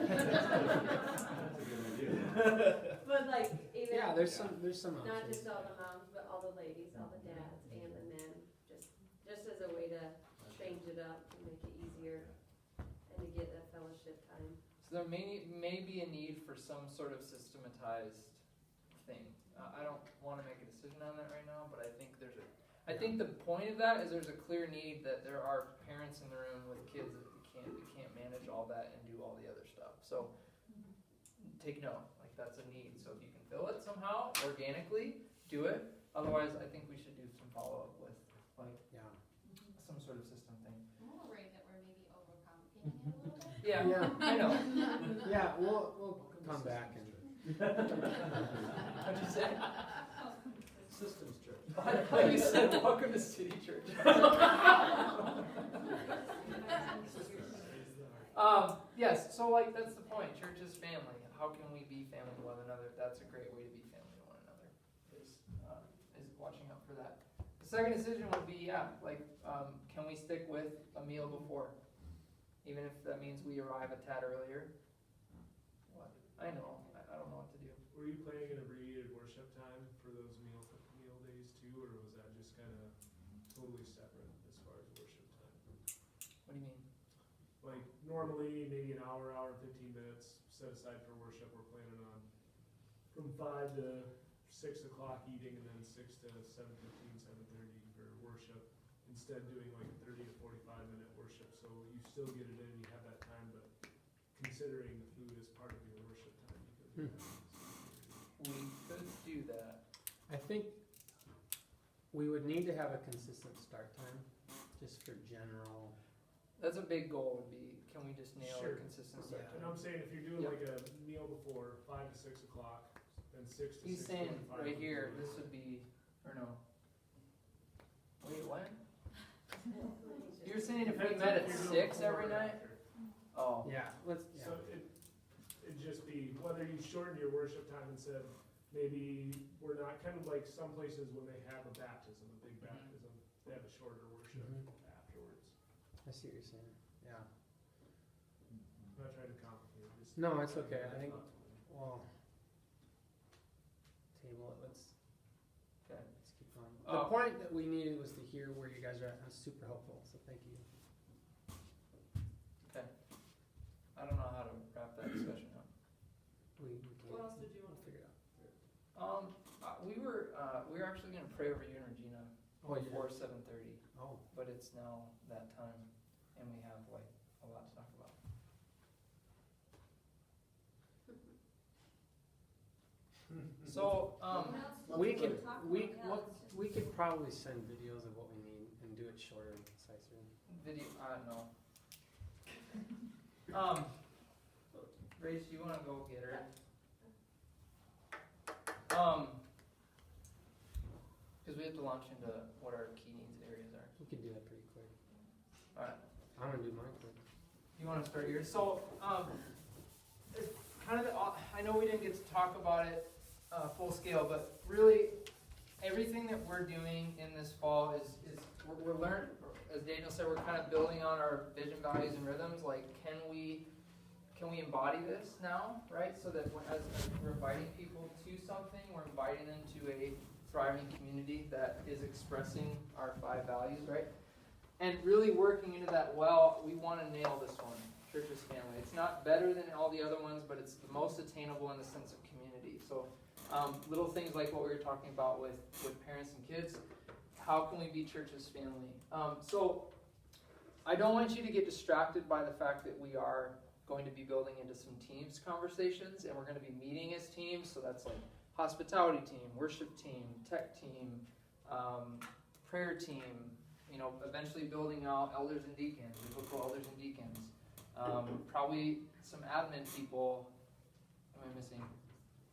S11: a good idea.
S12: But like, even.
S7: Yeah, there's some
S12: Not
S7: options.
S12: just all the moms, but all the ladies, all the dads and the men, just as a way to change it up and make it easier and to get that fellowship time.
S4: So there may be a need for some sort of systematized thing. I don't wanna make a decision on that right now, but I think I think the point of that is there's a clear need that there are parents in the room with kids that we can't manage all that and do all the other stuff. So take note, like that's a need. So if you can fill it somehow organically, do it. Otherwise, I think we should do some follow-up with like
S7: Yeah.
S4: some sort of system thing.
S5: We'll write
S4: Yeah,
S7: Yeah.
S4: I know.
S7: Yeah, we'll come back and.
S4: What'd you say?
S6: Systems church.
S4: I thought you said welcome to City Church. Yes, so like that's the point. Church is family. How can we be family to one another? That's a great way to be family to one another. Is watching out for that. The second decision would be, can we stick with a meal before, even if that means we arrive a tad earlier? What? I know. I don't know what to do.
S13: Were you planning an abbreviated worship time for those meal days too, or was that just kind of totally separate as far as worship time?
S4: What do you mean?
S13: Like normally, maybe an hour and 15 minutes set aside for worship. We're planning on from 5 to 6 o'clock eating, and then 6 to 7:15, 7:30 for worship. Instead, doing like a 30 to 45-minute worship, so you still get it in, you have that time, but considering the food as part of your worship time.
S4: We could do that.
S7: I think we would need to have a consistent start time, just for general.
S4: That's a big goal. Would be, can we just nail
S13: Sure.
S4: a consistent start
S7: Yeah.
S13: And
S4: time?
S13: I'm saying if you're doing
S4: Yep.
S13: like a meal before 5 to 6 o'clock, then 6 to
S4: He's
S13: 6:45.
S4: saying right here,
S13: would be-
S4: this would be, or no. Wait, what? You're saying if we
S13: Depends
S4: met
S13: if
S4: at
S13: you're doing
S4: 6
S13: before
S4: every
S13: or
S4: night?
S13: after.
S4: Oh.
S7: Yeah, let's.
S13: So it'd just be whether you shorten your worship time and said, maybe we're not, kind of like some places when they have a baptism, a big baptism, they have a shorter worship
S7: Mhm.
S13: afterwards.
S7: I see what you're saying. Yeah.
S13: I'm not trying to complicate it, just.
S7: No, it's okay. I think. Well. Table it. Let's keep going. The
S4: Oh.
S7: point that we needed was to hear where you guys are at. That was super helpful. So thank you.
S4: Okay. I don't know how to wrap that discussion up.
S7: We can.
S12: What else did you want?
S7: We'll figure it out.
S4: We were actually gonna pray over you and Regina
S7: Oh, you
S4: before
S7: did?
S4: 7:30,
S7: Oh.
S4: but it's now that time, and we have like a lot to talk about. So,
S7: We could we could probably send videos of what we need and do it shorter and concise.
S4: video, no. Grace, you wanna go get her? Cause we have to launch into what our key needs areas are.
S7: We can do that pretty quick.
S4: Alright.
S7: I'm gonna do mine quick.
S4: You wanna start yours? So, it's kind of, I know we didn't get to talk about it, full scale, but really, everything that we're doing in this fall is we're learning, as Daniel said, we're kind of building on our vision, values, and rhythms. Like, can we embody this now, right? So that as we're inviting people to something, we're inviting them to a thriving community that is expressing our 5 values, right? And really working into that well, we want to nail this one, church as family. It's not better than all the other ones, but it's the most attainable in the sense of community. So little things like what we were talking about with parents and kids, how can we be church as family? So I don't want you to get distracted by the fact that we are going to be building into some teams conversations, and we're going to be meeting as teams. So that's like hospitality team, worship team, tech team, prayer team, eventually building out elders and deacons, biblical elders and deacons. Probably some admin people. Am I missing?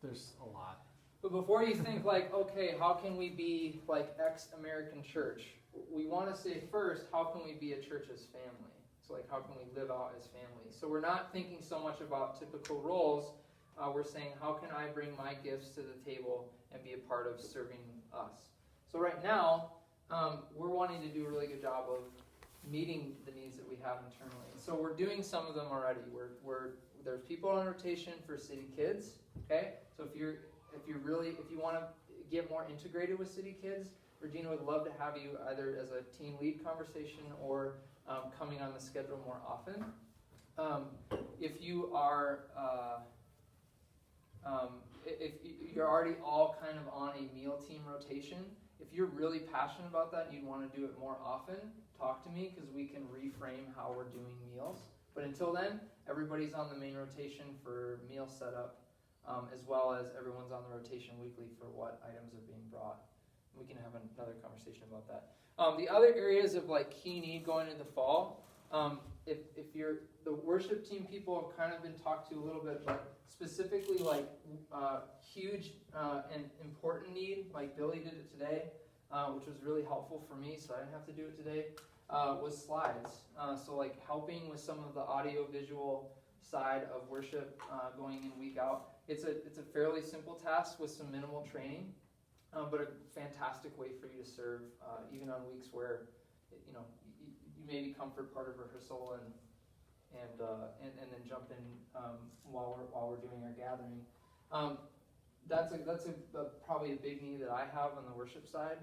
S7: There's a lot.
S4: But before you think like, okay, how can we be like ex-American church? We want to say first, how can we be a church as family? So like, how can we live out as family? So we're not thinking so much about typical roles. We're saying, how can I bring my gifts to the table and be a part of serving us? So right now, we're wanting to do a really good job of meeting the needs that we have internally. So we're doing some of them already. There's people on rotation for City Kids. Okay, so if you want to get more integrated with City Kids, Regina would love to have you either as a team lead conversation or coming on the schedule more often. If you are, if you're already all kind of on a meal team rotation, if you're really passionate about that and you'd want to do it more often, talk to me because we can reframe how we're doing meals. But until then, everybody's on the main rotation for meal setup, as well as everyone's on the rotation weekly for what items are being brought. We can have another conversation about that. The other areas of like key need going into the fall, If you're, the worship team people have kind of been talked to a little bit, but specifically like huge and important need, like Billy did it today, which was really helpful for me, so I didn't have to do it today, was slides. So like helping with some of the audio visual side of worship going in week out. It's a fairly simple task with some minimal training, but a fantastic way for you to serve even on weeks where you may become for part of rehearsal and then jump in while we're doing our gathering. That's probably a big need that I have on the worship side.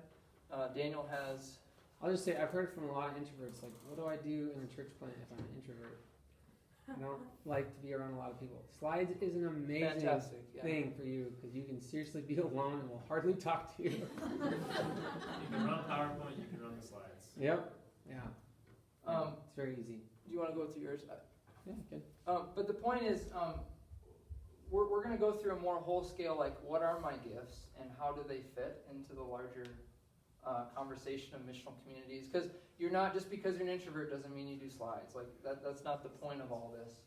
S4: Daniel has.
S7: I'll just say I've heard from a lot of introverts, like, what do I do in a church plant if I'm an introvert? I don't like to be around a lot of people. Slides is an amazing thing for you because you can seriously be alone and we'll hardly talk to you.
S9: You can run PowerPoint, you can run the slides.
S7: Yep. Yeah. It's very easy.
S4: Do you want to go through yours?
S7: Yeah, good.
S4: But the point is, we're going to go through a more whole scale, like what are my gifts and how do they fit into the larger conversation of missional communities? Because you're not, just because you're an introvert doesn't mean you do slides. Like that's not the point of all this.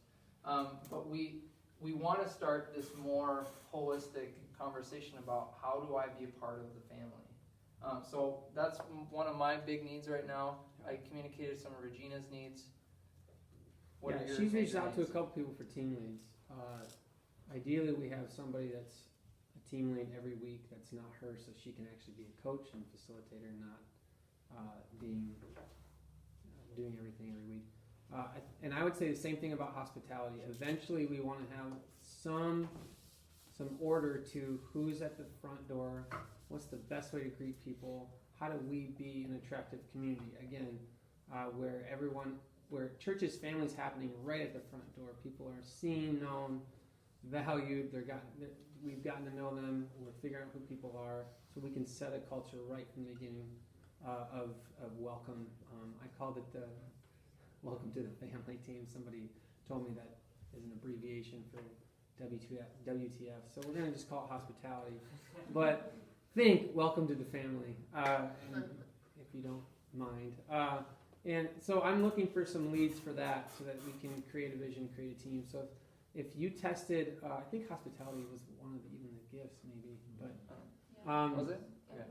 S4: But we want to start this more holistic conversation about how do I be a part of the family. So that's one of my big needs right now. I communicated some of Regina's needs. What are your
S7: she's reached
S4: major
S7: out to a
S4: needs?
S7: couple people for team leads. Ideally, we have somebody that's a team lead every week that's not her, so she can actually be a coach and facilitator, not doing everything every week. And I would say the same thing about hospitality. Eventually, we want to have some order to who's at the front door, what's the best way to greet people, how do we be an attractive community? Again, where churches, families happening right at the front door. People are seen, known, valued. We've gotten to know them. We're figuring out who people are, so we can set a culture right from the beginning of welcome. I called it the welcome to the family team. Somebody told me that is an abbreviation for WTF. So we're gonna just call it hospitality. But think welcome to the family, and if you don't mind. And so I'm looking for some leads for that so that we can create a vision, create a team. So if you tested, I think hospitality was one of even the gifts maybe, but
S4: Was it?
S7: Yeah.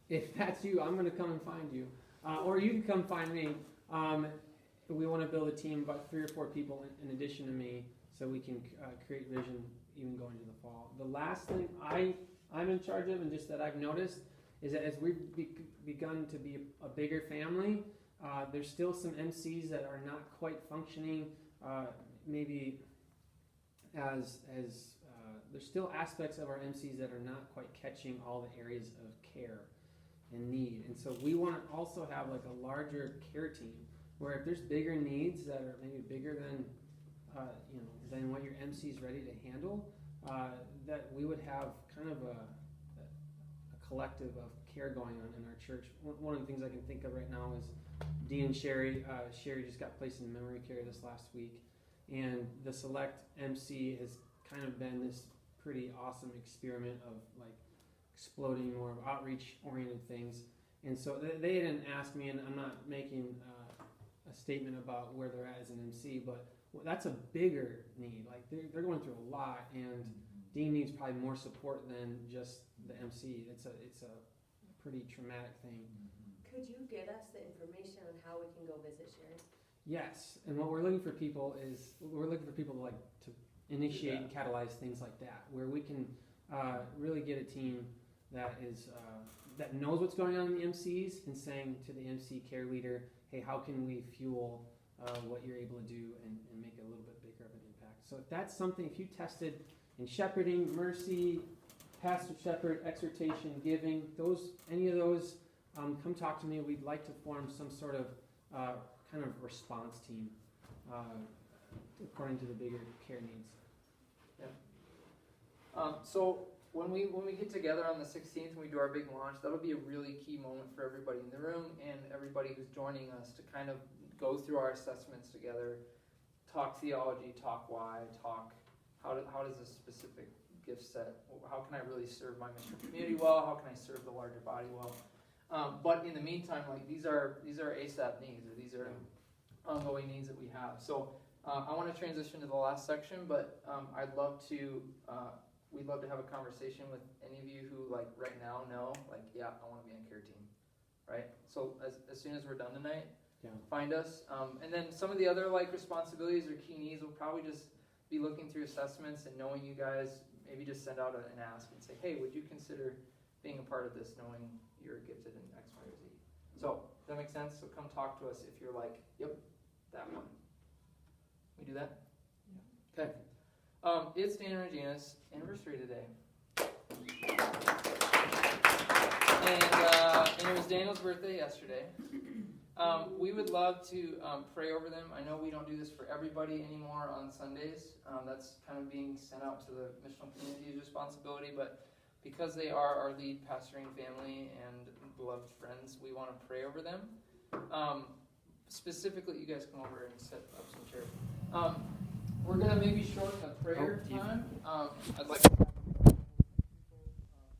S7: If that's you, I'm going to come and find you, or you can come find me. We want to build a team about 3 or 4 people in addition to me, so we can create vision even going into the fall. The last thing I'm in charge of, and just that I've noticed, is that as we've begun to be a bigger family, there's still some MCs that are not quite functioning, maybe as there's still aspects of our MCs that are not quite catching all the areas of care and need. And so we want to also have like a larger care team where if there's bigger needs that are maybe bigger than than what your MC is ready to handle, that we would have kind of a collective of care going on in our church. One of the things I can think of right now is Dean and Sherry. Sherry just got placed in memory care this last week, and the Select MC has kind of been this pretty awesome experiment of like exploding more of outreach-oriented things. And so they didn't ask me, and I'm not making a statement about where they're at as an MC, but that's a bigger need. Like they're going through a lot, and Dean needs probably more support than just the MC. It's a pretty traumatic thing.
S12: Could you get us the information on how we can go visit Sherry?
S7: Yes, and what we're looking for people is to initiate and catalyze things like that, where we can really get a team that is that knows what's going on in the MCs and saying to the MC care leader, hey, how can we fuel what you're able to do and make a little bit bigger of an impact. So if that's something, if you tested in shepherding, mercy, pastor shepherd, exhortation, giving, any of those, come talk to me. We'd like to form some sort of kind of response team according to the bigger care needs.
S4: Yeah. So when we get together on the 16th and we do our big launch, that'll be a really key moment for everybody in the room and everybody who's joining us to kind of go through our assessments together, talk theology, talk why, talk how does this specific gift set, how can I really serve my mission community well, how can I serve the larger body well. But in the meantime, like these are ASAP needs, or these are ongoing needs that we have. So I want to transition to the last section, but I'd love to, we'd love to have a conversation with any of you who like right now know, like, yeah, I want to be on care team, right? So as soon as we're done tonight, find us. And then some of the other like responsibilities or key needs will probably just be looking through assessments and knowing you guys, maybe just send out an ask and say, hey, would you consider being a part of this knowing you're gifted in X, Y, or Z? So, does that make sense? So come talk to us if you're like, yep, that one. We do that? Yeah. Okay. It's Dan and Regina's anniversary today. And it was Daniel's birthday yesterday. We would love to pray over them. I know we don't do this for everybody anymore on Sundays. That's kind of being sent out to the missional community's responsibility, but because they are our lead pastoring family and beloved friends, we want to pray over them. Specifically, you guys come over and set up some chairs. We're going to maybe shorten the prayer time. I'd like to